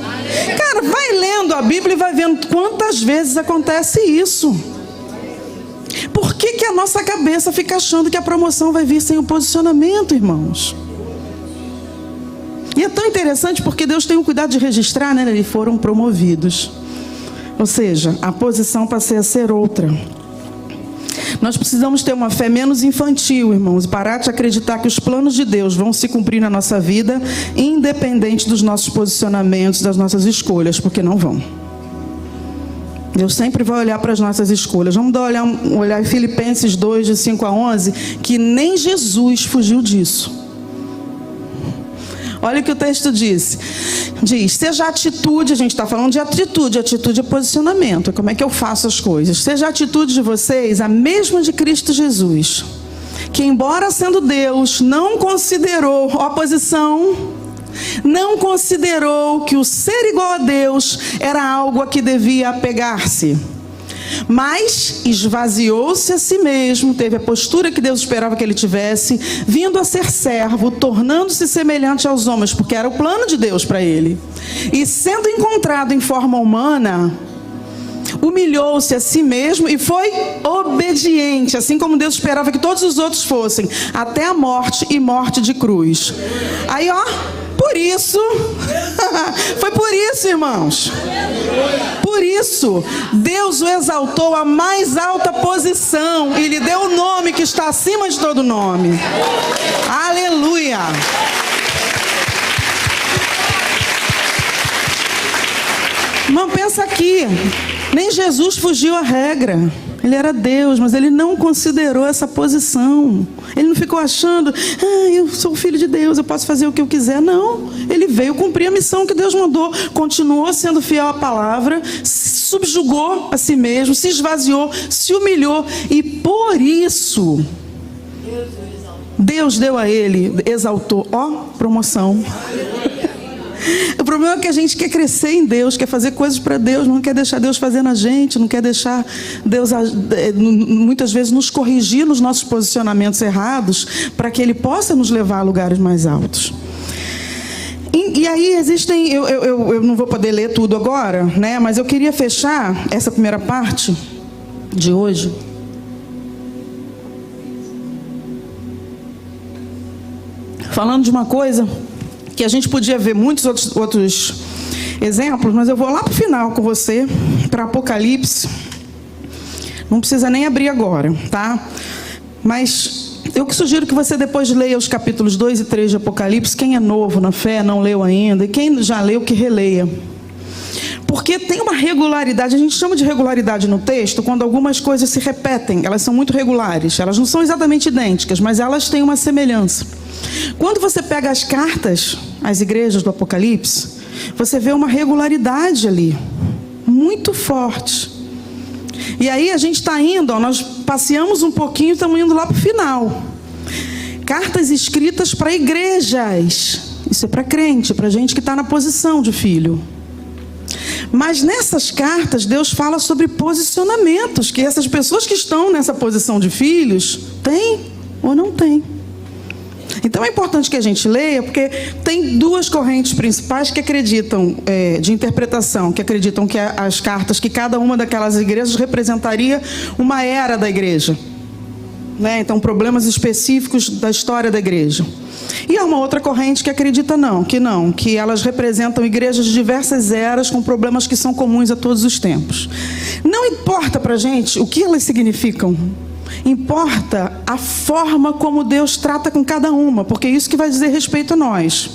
A: Cara, vai lendo a Bíblia e vai vendo quantas vezes acontece isso. Por que a nossa cabeça fica achando que a promoção vai vir sem o posicionamento, irmãos? E é tão interessante porque Deus tem o cuidado de registrar, né? Eles foram promovidos. Ou seja, a posição passou a ser outra. Nós precisamos ter uma fé menos infantil, irmãos, e parar de acreditar que os planos de Deus vão se cumprir na nossa vida, independente dos nossos posicionamentos, das nossas escolhas, porque não vão. Deus sempre vai olhar para as nossas escolhas. Vamos olhar em Filipenses 2, de 5 a 11, que nem Jesus fugiu disso. Olha o que o texto diz, seja a atitude, a gente está falando de atitude é posicionamento, é como é que eu faço as coisas. Seja a atitude de vocês a mesma de Cristo Jesus, que embora sendo Deus, não considerou oposição, não considerou que o ser igual a Deus era algo a que devia apegar-se. Mas esvaziou-se a si mesmo, teve a postura que Deus esperava que ele tivesse, vindo a ser servo, tornando-se semelhante aos homens, porque era o plano de Deus para ele. E sendo encontrado em forma humana, humilhou-se a si mesmo e foi obediente, assim como Deus esperava que todos os outros fossem, até a morte e morte de cruz. Aí, por isso, foi por isso, irmãos. Por isso, Deus o exaltou à mais alta posição e lhe deu o nome que está acima de todo nome. Aleluia! Irmão, pensa aqui. Nem Jesus fugiu à regra. Ele era Deus, mas ele não considerou essa posição. Ele não ficou achando, eu sou filho de Deus, eu posso fazer o que eu quiser. Não, ele veio cumprir a missão que Deus mandou. Continuou sendo fiel à palavra, se subjugou a si mesmo, se esvaziou, se humilhou. E por isso, Deus deu a ele, exaltou, promoção. O problema é que a gente quer crescer em Deus, quer fazer coisas para Deus, não quer deixar Deus fazer na gente, não quer deixar Deus, muitas vezes, nos corrigir nos nossos posicionamentos errados, para que Ele possa nos levar a lugares mais altos. E aí existem, eu não vou poder ler tudo agora, né? Mas eu queria fechar essa primeira parte de hoje falando de uma coisa que a gente podia ver muitos outros exemplos, mas eu vou lá para o final com você, para Apocalipse. Não precisa nem abrir agora, tá? Mas eu que sugiro que você depois leia os capítulos 2 e 3 de Apocalipse. Quem é novo na fé, não leu ainda, e quem já leu, que releia. Porque tem uma regularidade, a gente chama de regularidade no texto, quando algumas coisas se repetem, elas são muito regulares, elas não são exatamente idênticas, mas elas têm uma semelhança. Quando você pega as cartas, as igrejas do Apocalipse, você vê uma regularidade ali, muito forte. E aí a gente está indo, nós passeamos um pouquinho e estamos indo lá para o final. Cartas escritas para igrejas, isso é para crente, para gente que está na posição de filho. Mas nessas cartas Deus fala sobre posicionamentos, que essas pessoas que estão nessa posição de filhos têm ou não têm. Então é importante que a gente leia, porque tem duas correntes principais que acreditam, de interpretação, que acreditam que as cartas, que cada uma daquelas igrejas representaria uma era da igreja. né? Então, problemas específicos da história da igreja. E há uma outra corrente que acredita que elas representam igrejas de diversas eras com problemas que são comuns a todos os tempos. Não importa pra gente o que elas significam. Importa a forma como Deus trata com cada uma, porque é isso que vai dizer respeito a nós,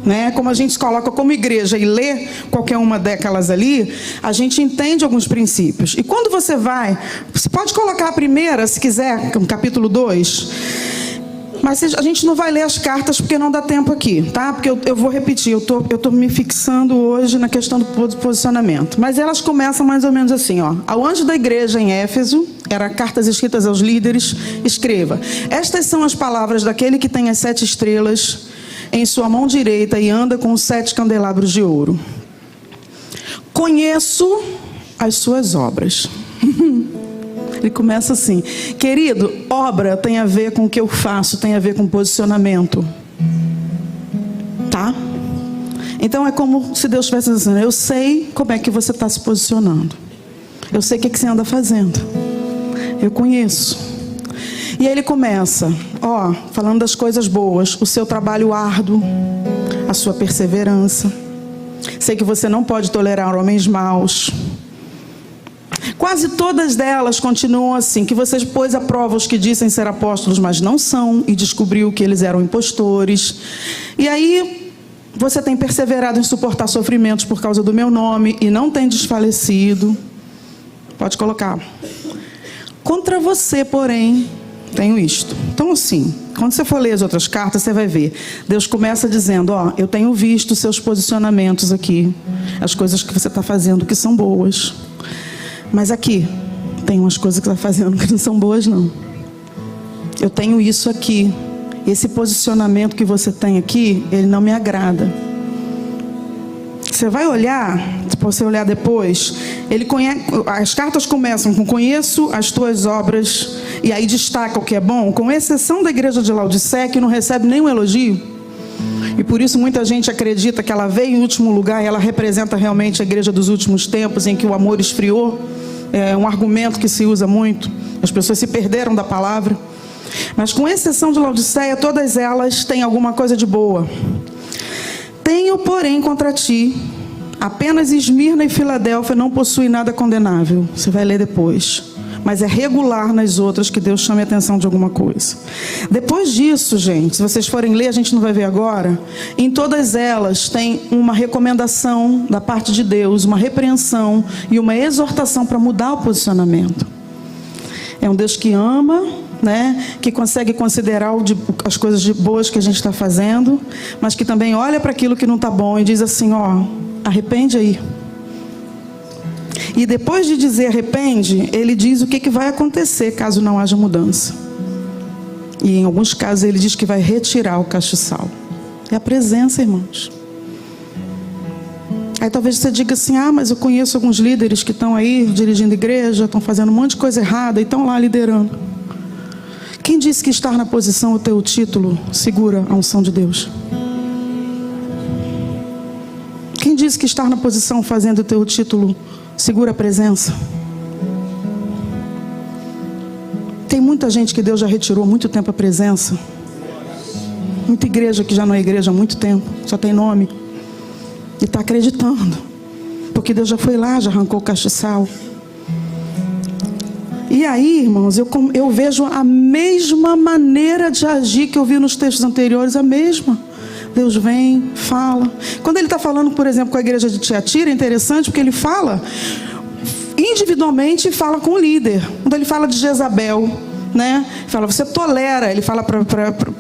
A: né? Como a gente se coloca como igreja e lê qualquer uma daquelas ali, a gente entende alguns princípios. E quando você pode colocar a primeira, se quiser, no capítulo 2, mas a gente não vai ler as cartas porque não dá tempo aqui, tá? Porque eu vou repetir, eu tô me fixando hoje na questão do posicionamento. Mas elas começam mais ou menos assim, ó. Ao anjo da igreja em Éfeso, era cartas escritas aos líderes, escreva: estas são as palavras daquele que tem as 7 estrelas em sua mão direita e anda com os 7 candelabros de ouro. Conheço as suas obras. Ele começa assim: querido, obra tem a ver com o que eu faço, tem a ver com posicionamento. Tá? Então é como se Deus estivesse dizendo: eu sei como é que você está se posicionando. Eu sei o que você anda fazendo. Eu conheço. E aí ele começa, falando das coisas boas: o seu trabalho árduo, a sua perseverança. Sei que você não pode tolerar homens maus. Quase todas delas continuam assim: que você pôs à prova os que dizem ser apóstolos, mas não são, e descobriu que eles eram impostores. E aí você tem perseverado em suportar sofrimentos por causa do meu nome e não tem desfalecido. Pode colocar. Contra você, porém, tenho isto. Então, assim, quando você for ler as outras cartas, você vai ver. Deus começa dizendo: eu tenho visto seus posicionamentos aqui, as coisas que você está fazendo que são boas. Mas aqui, tem umas coisas que você está fazendo que não são boas, não. Eu tenho isso aqui. Esse posicionamento que você tem aqui, ele não me agrada. Você vai olhar, se você olhar depois, as cartas começam com: conheço as tuas obras, e aí destaca o que é bom, com exceção da igreja de Laodiceia, que não recebe nenhum elogio. E por isso muita gente acredita que ela veio em último lugar e ela representa realmente a igreja dos últimos tempos, em que o amor esfriou. É um argumento que se usa muito. As pessoas se perderam da palavra. Mas com exceção de Laodiceia, todas elas têm alguma coisa de boa. Tenho, porém, contra ti, apenas Esmirna e Filadélfia não possuem nada condenável. Você vai ler depois. Mas é regular nas outras que Deus chame a atenção de alguma coisa. Depois disso, gente, se vocês forem ler, a gente não vai ver agora, em todas elas tem uma recomendação da parte de Deus, uma repreensão e uma exortação para mudar o posicionamento. É um Deus que ama, né, que consegue considerar as coisas boas que a gente está fazendo, mas que também olha para aquilo que não está bom e diz assim: arrepende aí. E depois de dizer arrepende, ele diz o que vai acontecer caso não haja mudança. E em alguns casos ele diz que vai retirar o castiçal. É a presença, irmãos. Aí talvez você diga assim: mas eu conheço alguns líderes que estão aí dirigindo igreja, estão fazendo um monte de coisa errada e estão lá liderando. Quem disse que estar na posição, o teu título, segura a unção de Deus? Quem disse que estar na posição fazendo o teu título segura a presença? Tem muita gente que Deus já retirou há muito tempo a presença. Muita igreja que já não é igreja há muito tempo, só tem nome. E está acreditando, porque Deus já foi lá, já arrancou o castiçal. E aí, irmãos, eu vejo a mesma maneira de agir que eu vi nos textos anteriores, a mesma. Deus vem, fala. Quando ele está falando, por exemplo, com a igreja de Tiatira, é interessante porque ele fala individualmente e fala com o líder. Quando ele fala de Jezabel, né? Fala, você tolera, ele fala para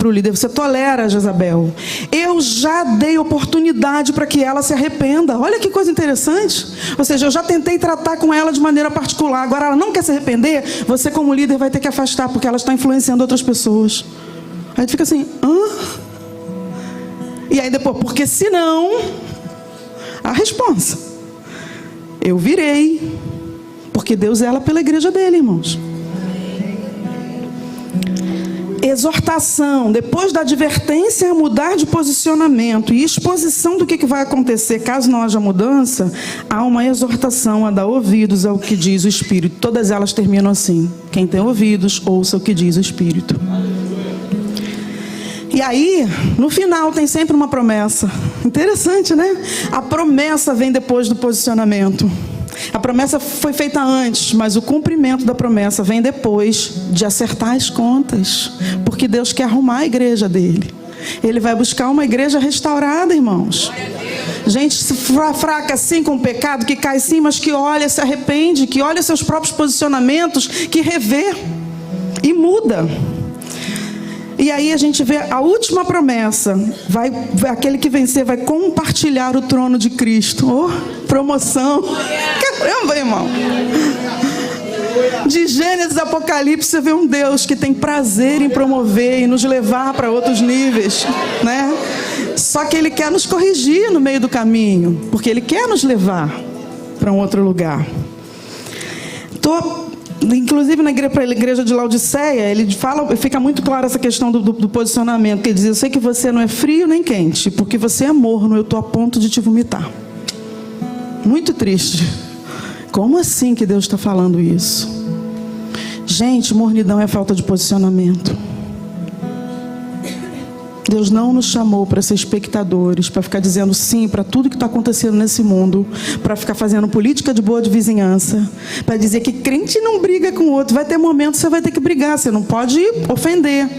A: o líder: você tolera Jezabel. Eu já dei oportunidade para que ela se arrependa. Olha que coisa interessante. Ou seja, eu já tentei tratar com ela de maneira particular. Agora ela não quer se arrepender. Você, como líder, vai ter que afastar, porque ela está influenciando outras pessoas. Aí a gente fica assim: E aí depois, porque senão, a resposta: eu virei. Porque Deus zela pela igreja dele, irmãos. exortação, depois da advertência a mudar de posicionamento e exposição do que vai acontecer caso não haja mudança, há uma exortação a dar ouvidos ao que diz o Espírito. Todas elas terminam assim: quem tem ouvidos, ouça o que diz o Espírito. E aí, no final, tem sempre uma promessa. Interessante, né? A promessa vem depois do posicionamento. A promessa foi feita antes, mas o cumprimento da promessa vem depois de acertar as contas. Porque Deus quer arrumar a igreja dele. Ele vai buscar uma igreja restaurada, irmãos. Gente fraca assim com o pecado, que cai sim, mas que olha, se arrepende, que olha seus próprios posicionamentos, que revê e muda. E aí a gente vê a última promessa: aquele que vencer vai compartilhar o trono de Cristo. Oh, promoção! Caramba, irmão! De Gênesis a Apocalipse, você vê um Deus que tem prazer em promover e nos levar para outros níveis, né? Só que Ele quer nos corrigir no meio do caminho, porque Ele quer nos levar para um outro lugar. Inclusive para a igreja de Laodiceia, ele fica muito claro essa questão do posicionamento. Ele diz: eu sei que você não é frio nem quente, porque você é morno, eu estou a ponto de te vomitar. Muito triste. Como assim que Deus está falando isso? Gente, mornidão é falta de posicionamento. Deus não nos chamou para ser espectadores, para ficar dizendo sim para tudo que está acontecendo nesse mundo, para ficar fazendo política de boa de vizinhança, para dizer que crente não briga com o outro. Vai ter momentos que você vai ter que brigar, você não pode ofender.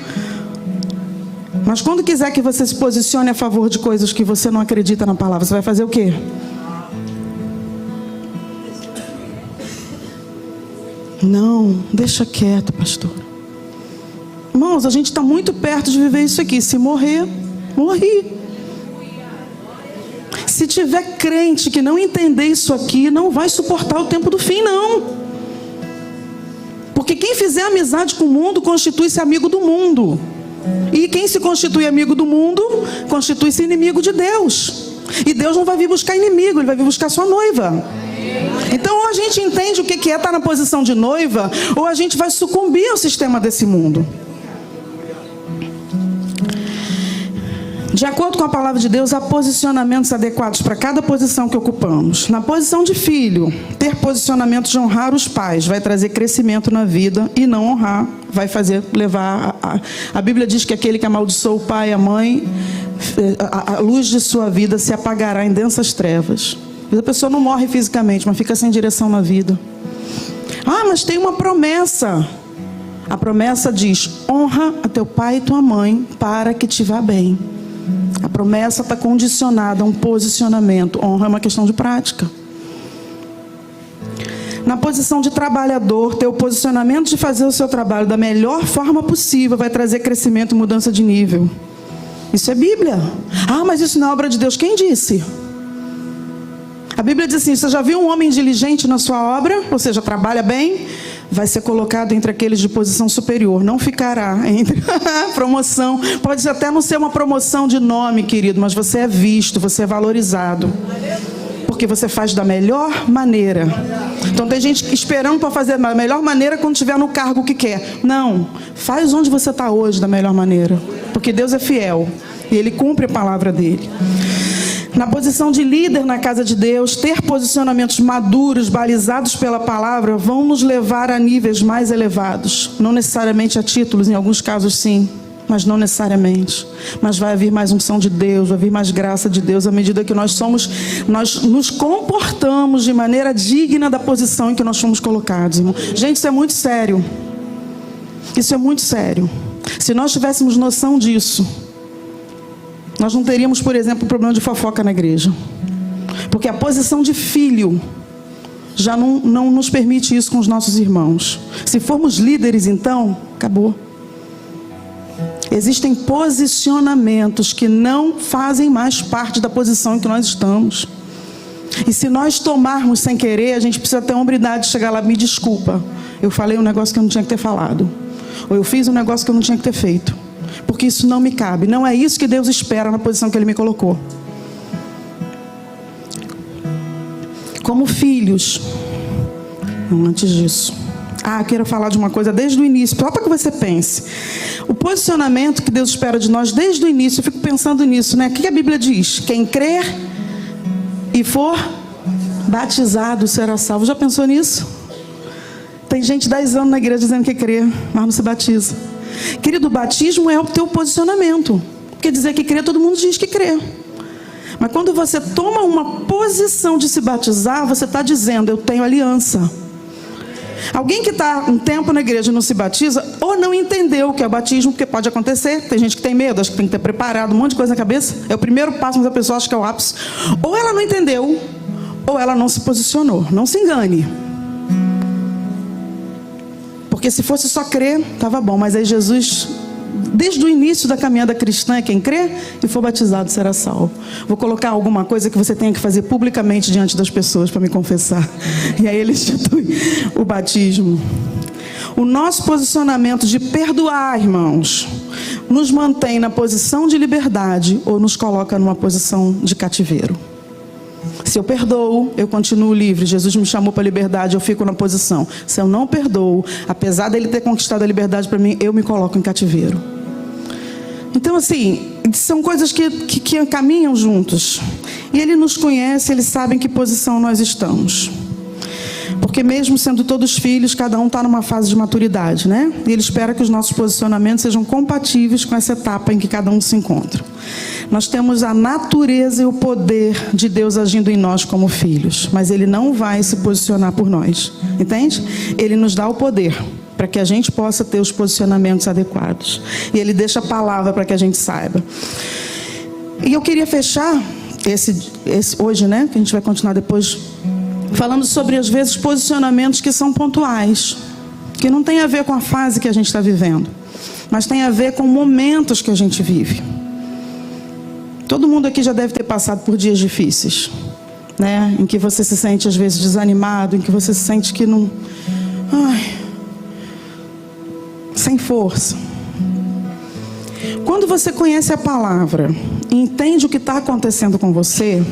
A: Mas quando quiser que você se posicione a favor de coisas que você não acredita na palavra, você vai fazer o quê? Não, deixa quieto, pastor. Irmãos, a gente está muito perto de viver isso aqui. Se morrer, morri. Se tiver crente que não entender isso aqui, não vai suportar o tempo do fim, não. Porque quem fizer amizade com o mundo, constitui-se amigo do mundo. E quem se constitui amigo do mundo, constitui-se inimigo de Deus. E Deus não vai vir buscar inimigo, Ele vai vir buscar sua noiva. Então, ou a gente entende o que é estar na posição de noiva, ou a gente vai sucumbir ao sistema desse mundo. De acordo com a palavra de Deus, há posicionamentos adequados para cada posição que ocupamos. Na posição de filho, ter posicionamento de honrar os pais vai trazer crescimento na vida, e não honrar vai levar a Bíblia diz que aquele que amaldiçoa o pai e a mãe, a luz de sua vida se apagará em densas trevas. A pessoa não morre fisicamente, mas fica sem direção na vida. Ah, mas tem uma promessa. A promessa diz: honra a teu pai e tua mãe para que te vá bem. A promessa está condicionada a um posicionamento. Honra é uma questão de prática. Na posição de trabalhador, ter o posicionamento de fazer o seu trabalho da melhor forma possível vai trazer crescimento e mudança de nível. Isso é Bíblia. Ah, mas isso não é obra de Deus. Quem disse? A Bíblia diz assim: você já viu um homem diligente na sua obra? Ou seja, trabalha bem? Vai ser colocado entre aqueles de posição superior. Não ficará entre promoção. Pode até não ser uma promoção de nome, querido, mas você é visto, você é valorizado. Porque você faz da melhor maneira. Então tem gente esperando para fazer da melhor maneira quando estiver no cargo que quer. Não, faz onde você está hoje da melhor maneira. Porque Deus é fiel e Ele cumpre a palavra dEle. Na posição de líder na casa de Deus, ter posicionamentos maduros, balizados pela palavra, vão nos levar a níveis mais elevados. Não necessariamente a títulos, em alguns casos sim, mas não necessariamente. Mas vai haver mais unção de Deus, vai haver mais graça de Deus, à medida que nós nos comportamos de maneira digna da posição em que nós fomos colocados, irmão. Gente, isso é muito sério. Isso é muito sério. Se nós tivéssemos noção disso, nós não teríamos, por exemplo, um problema de fofoca na igreja. Porque a posição de filho já não nos permite isso com os nossos irmãos. Se formos líderes, então, acabou. Existem posicionamentos que não fazem mais parte da posição em que nós estamos. E se nós tomarmos sem querer, a gente precisa ter a hombridade de chegar lá: me desculpa, eu falei um negócio que eu não tinha que ter falado. Ou eu fiz um negócio que eu não tinha que ter feito. Porque isso não me cabe. Não é isso que Deus espera na posição que Ele me colocou. Como filhos, não, antes disso, Eu quero falar de uma coisa desde o início, só para que você pense. O posicionamento que Deus espera de nós desde o início, eu fico pensando nisso, né? O que a Bíblia diz? Quem crer e for batizado será salvo. Já pensou nisso? Tem gente 10 anos na igreja dizendo que crê, mas não se batiza. Querido, o batismo é o teu posicionamento. Porque dizer que crê, todo mundo diz que crê. Mas quando você toma uma posição de se batizar, você está dizendo, eu tenho aliança. Alguém que está um tempo na igreja e não se batiza, ou não entendeu o que é o batismo, porque pode acontecer, tem gente que tem medo, acho que tem que ter preparado um monte de coisa na cabeça, é o primeiro passo, mas a pessoa acha que é o ápice. Ou ela não entendeu, ou ela não se posicionou. Não se engane. Porque se fosse só crer, estava bom, mas aí Jesus... Desde o início da caminhada cristã, quem crê e for batizado será salvo. Vou colocar alguma coisa que você tenha que fazer publicamente diante das pessoas para me confessar. E aí ele institui o batismo. O nosso posicionamento de perdoar, irmãos, nos mantém na posição de liberdade ou nos coloca numa posição de cativeiro. Se eu perdoo, eu continuo livre. Jesus me chamou para a liberdade, eu fico na posição. Se eu não perdoo, apesar dele ter conquistado a liberdade para mim, eu me coloco em cativeiro. Então, assim, são coisas que caminham juntos. E ele nos conhece, ele sabe em que posição nós estamos. Porque mesmo sendo todos filhos, cada um está numa fase de maturidade, né? E ele espera que os nossos posicionamentos sejam compatíveis com essa etapa em que cada um se encontra. Nós temos a natureza e o poder de Deus agindo em nós como filhos. Mas ele não vai se posicionar por nós, entende? Ele nos dá o poder para que a gente possa ter os posicionamentos adequados. E ele deixa a palavra para que a gente saiba. E eu queria fechar esse hoje, né? Que a gente vai continuar depois, falando sobre, às vezes, posicionamentos que são pontuais. Que não tem a ver com a fase que a gente está vivendo. Mas tem a ver com momentos que a gente vive. Todo mundo aqui já deve ter passado por dias difíceis, né? Em que você se sente, às vezes, desanimado. Em que você se sente que não... sem força. Quando você conhece a palavra e entende o que está acontecendo com você,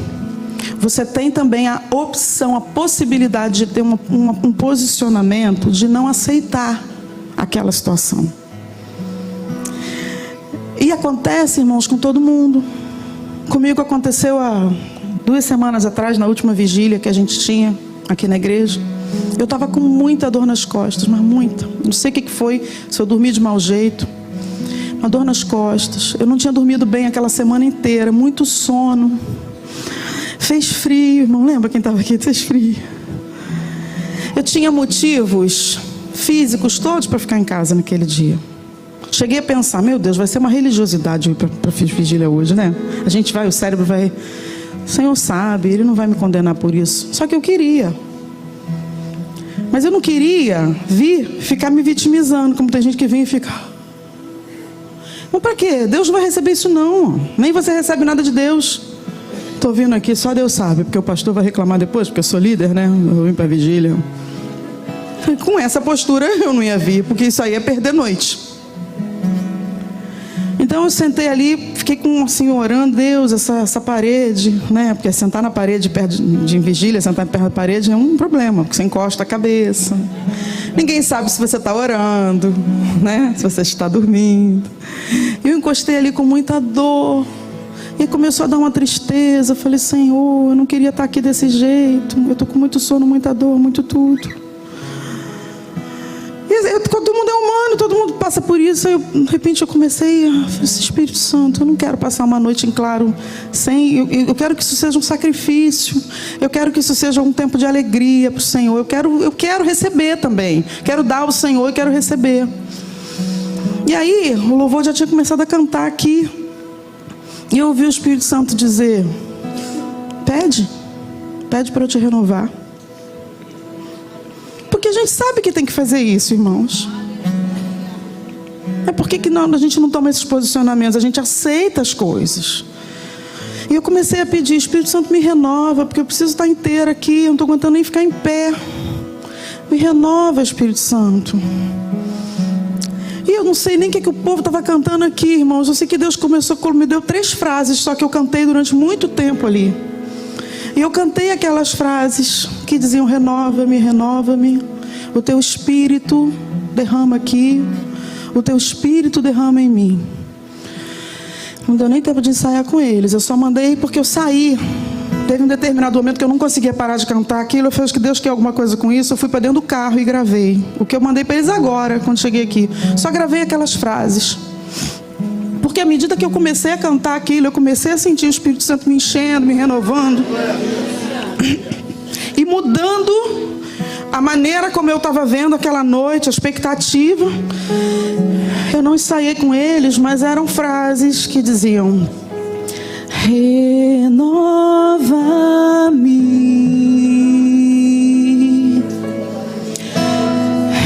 A: você tem também a opção, a possibilidade de ter um posicionamento de não aceitar aquela situação. E acontece, irmãos, com todo mundo. Comigo aconteceu há 2 semanas atrás, na última vigília que a gente tinha aqui na igreja. Eu estava com muita dor nas costas, mas muita. Não sei o que foi, se eu dormi de mau jeito. Uma dor nas costas. Eu não tinha dormido bem aquela semana inteira, muito sono. Fez frio, irmão. Lembra quem estava aqui? Fez frio. Eu tinha motivos físicos todos para ficar em casa naquele dia. Cheguei a pensar, meu Deus, vai ser uma religiosidade para vigília hoje, né? A gente vai, o cérebro vai... O Senhor sabe, Ele não vai me condenar por isso. Só que eu queria. Mas eu não queria ficar me vitimizando, como tem gente que vem e fica... Mas para quê? Deus não vai receber isso não. Nem você recebe nada de Deus. Estou vindo aqui, só Deus sabe, porque o pastor vai reclamar depois, porque eu sou líder, né? Eu vim para a vigília. Com essa postura eu não ia vir, porque isso aí é perder noite. Então eu sentei ali, fiquei assim, orando, Deus, essa parede, né? Porque sentar na parede perto de vigília, sentar perto da parede é um problema, porque você encosta a cabeça. Ninguém sabe se você está orando, né? Se você está dormindo. Eu encostei ali com muita dor. E começou a dar uma tristeza. Eu falei, Senhor, eu não queria estar aqui desse jeito. Eu estou com muito sono, muita dor, muito tudo. Todo mundo é humano, todo mundo passa por isso. Aí de repente eu comecei a falar, Espírito Santo, eu não quero passar uma noite em claro eu quero que isso seja um sacrifício. Eu quero que isso seja um tempo de alegria para o Senhor. Eu quero receber também. Quero dar ao Senhor e quero receber. E aí o louvor já tinha começado a cantar aqui. E eu ouvi o Espírito Santo dizer, pede para eu te renovar. Porque a gente sabe que tem que fazer isso, irmãos. É porque a gente não toma esses posicionamentos, a gente aceita as coisas. E eu comecei a pedir, Espírito Santo, me renova, porque eu preciso estar inteira aqui, eu não estou aguentando nem ficar em pé. Me renova, Espírito Santo. E eu não sei nem o que o povo estava cantando aqui, irmãos. Eu sei que Deus me deu 3 frases, só que eu cantei durante muito tempo ali. E eu cantei aquelas frases que diziam, renova-me, renova-me. o teu Espírito derrama aqui, o teu Espírito derrama em mim. Não deu nem tempo de ensaiar com eles, eu só mandei porque eu saí. Teve um determinado momento que eu não conseguia parar de cantar aquilo. Eu falei, acho que Deus quer alguma coisa com isso. Eu fui para dentro do carro e gravei o que eu mandei para eles agora, quando cheguei aqui. Só gravei aquelas frases. Porque à medida que eu comecei a cantar aquilo, eu comecei a sentir o Espírito Santo me enchendo, me renovando e mudando a maneira como eu estava vendo aquela noite, a expectativa. Eu não ensaiei com eles, mas eram frases que diziam: renova-me,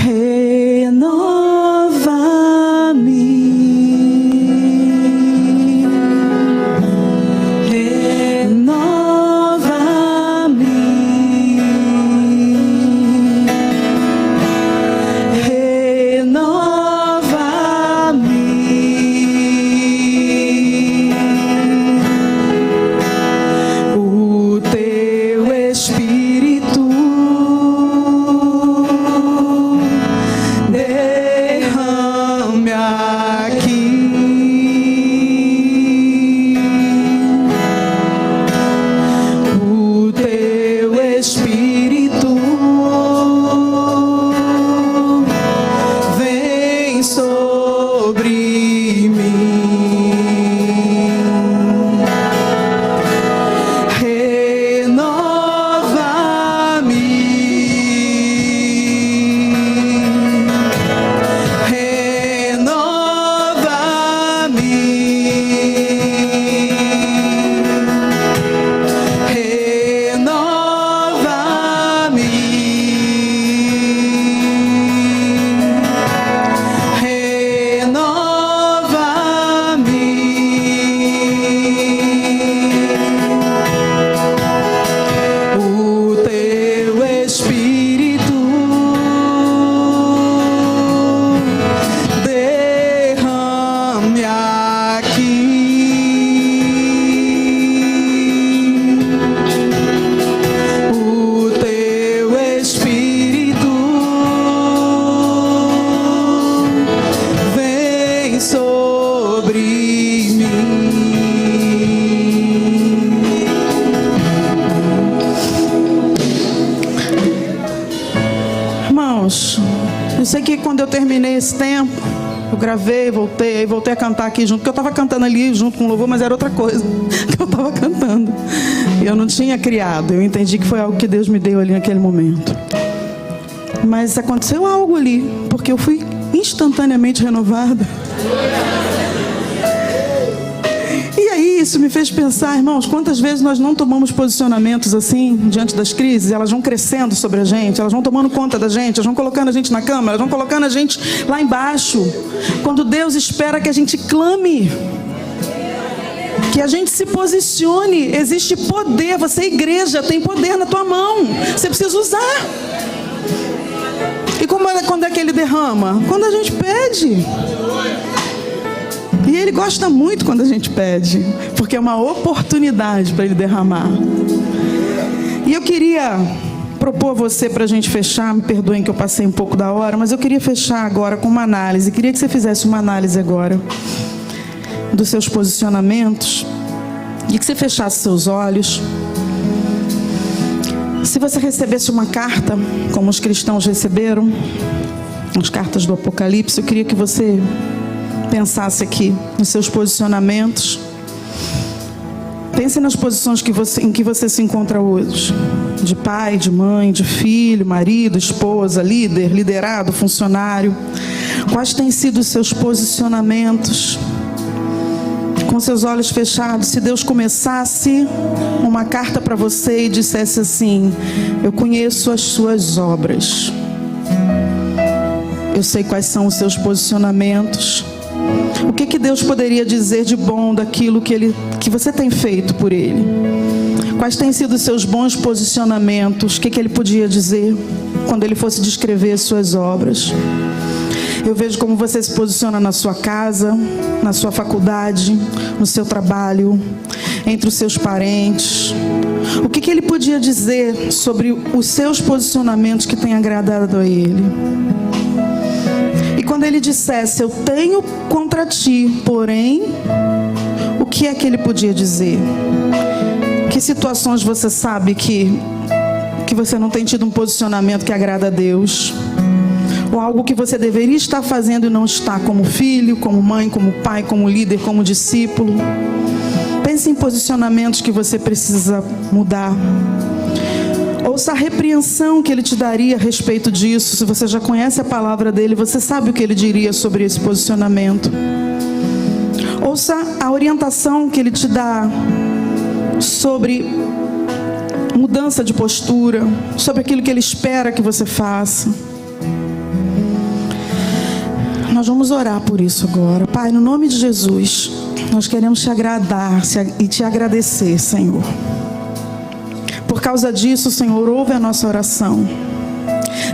A: renova-me, eu sei que quando eu terminei esse tempo, eu gravei, voltei a cantar aqui junto, porque eu estava cantando ali junto com o louvor, mas era outra coisa que eu estava cantando. E eu não tinha criado, eu entendi que foi algo que Deus me deu ali naquele momento. Mas aconteceu algo ali, porque eu fui instantaneamente renovada. E aí isso me fez pensar, irmãos, quantas vezes nós não tomamos posicionamentos assim, diante das crises, elas vão crescendo sobre a gente, elas vão tomando conta da gente, elas vão colocando a gente na cama, elas vão colocando a gente lá embaixo, quando Deus espera que a gente clame, que a gente se posicione. Existe poder, você é igreja, tem poder na tua mão, você precisa usar. E quando é que Ele derrama? Quando a gente pede. E Ele gosta muito quando a gente pede, porque é uma oportunidade para Ele derramar. E eu queria propor a você, para a gente fechar, me perdoem que eu passei um pouco da hora, mas eu queria fechar agora com uma análise. Queria que você fizesse uma análise agora dos seus posicionamentos e que você fechasse seus olhos. Se você recebesse uma carta, como os cristãos receberam, as cartas do Apocalipse, eu queria que você pensasse aqui nos seus posicionamentos. Pense nas posições em que você se encontra hoje, de pai, de mãe, de filho, marido, esposa, líder, liderado, funcionário. Quais têm sido os seus posicionamentos? Com seus olhos fechados, se Deus começasse uma carta para você e dissesse assim: eu conheço as suas obras, eu sei quais são os seus posicionamentos. O que Deus poderia dizer de bom daquilo que você tem feito por Ele? Quais têm sido os seus bons posicionamentos? O que Ele podia dizer quando Ele fosse descrever as suas obras? Eu vejo como você se posiciona na sua casa, na sua faculdade, no seu trabalho, entre os seus parentes. O que ele podia dizer sobre os seus posicionamentos que têm agradado a Ele? E quando Ele dissesse, eu tenho contra ti, porém, o que é que Ele podia dizer? Que situações você sabe que você não tem tido um posicionamento que agrada a Deus? Ou algo que você deveria estar fazendo e não está, como filho, como mãe, como pai, como líder, como discípulo? Pense em posicionamentos que você precisa mudar. Ouça a repreensão que Ele te daria a respeito disso. Se você já conhece a palavra dEle, você sabe o que Ele diria sobre esse posicionamento. Ouça a orientação que Ele te dá sobre mudança de postura, sobre aquilo que Ele espera que você faça. Nós vamos orar por isso agora. Pai, no nome de Jesus, nós queremos te agradar e te agradecer, Senhor. Por causa disso, Senhor, ouve a nossa oração.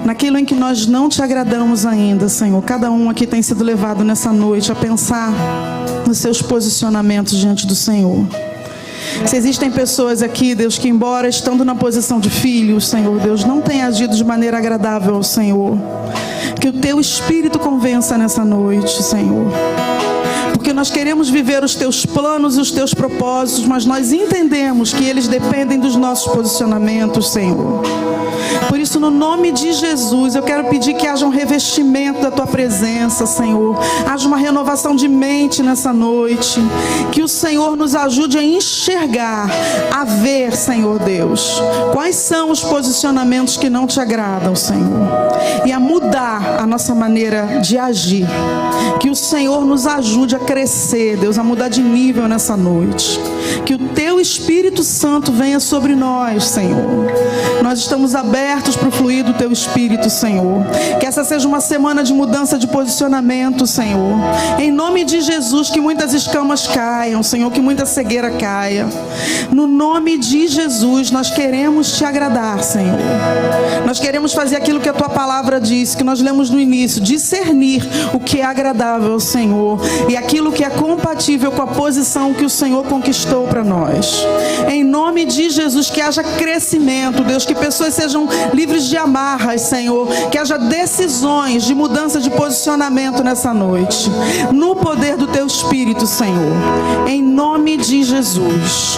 A: Naquilo em que nós não te agradamos ainda, Senhor, cada um aqui tem sido levado nessa noite a pensar nos seus posicionamentos diante do Senhor. Se existem pessoas aqui, Deus, que embora estando na posição de filhos, Senhor, Deus, não têm agido de maneira agradável ao Senhor, que o Teu Espírito convença nessa noite, Senhor. Porque nós queremos viver os Teus planos e os Teus propósitos, mas nós entendemos que eles dependem dos nossos posicionamentos, Senhor. Por isso, no nome de Jesus, eu quero pedir que haja um revestimento da Tua presença, Senhor. Haja uma renovação de mente nessa noite. Que o Senhor nos ajude a enxergar, a ver, Senhor Deus, quais são os posicionamentos que não Te agradam, Senhor. E a mudar a nossa maneira de agir. Que o Senhor nos ajude a crescer, Deus, a mudar de nível nessa noite. Que o Teu Espírito Santo venha sobre nós, Senhor. Nós estamos abertos para o fluir do Teu Espírito, Senhor. Que essa seja uma semana de mudança de posicionamento, Senhor. Em nome de Jesus, que muitas escamas caiam, Senhor, que muita cegueira caia. No nome de Jesus, nós queremos Te agradar, Senhor. Nós queremos fazer aquilo que a Tua palavra diz, que nós lemos no início, discernir o que é agradável ao Senhor e aquilo que é compatível com a posição que o Senhor conquistou para nós. Em nome de Jesus, que haja crescimento, Deus, que pessoas sejam livres de amarras, Senhor, que haja decisões de mudança de posicionamento nessa noite, no poder do Teu Espírito, Senhor, em nome de Jesus.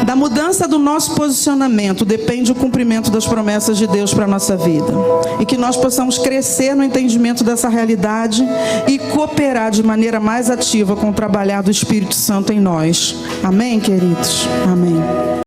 A: Da mudança do nosso posicionamento depende o cumprimento das promessas de Deus para a nossa vida. E que nós possamos crescer no entendimento dessa realidade e cooperar de maneira mais ativa com o trabalhar do Espírito Santo em nós. Amém, queridos? Amém.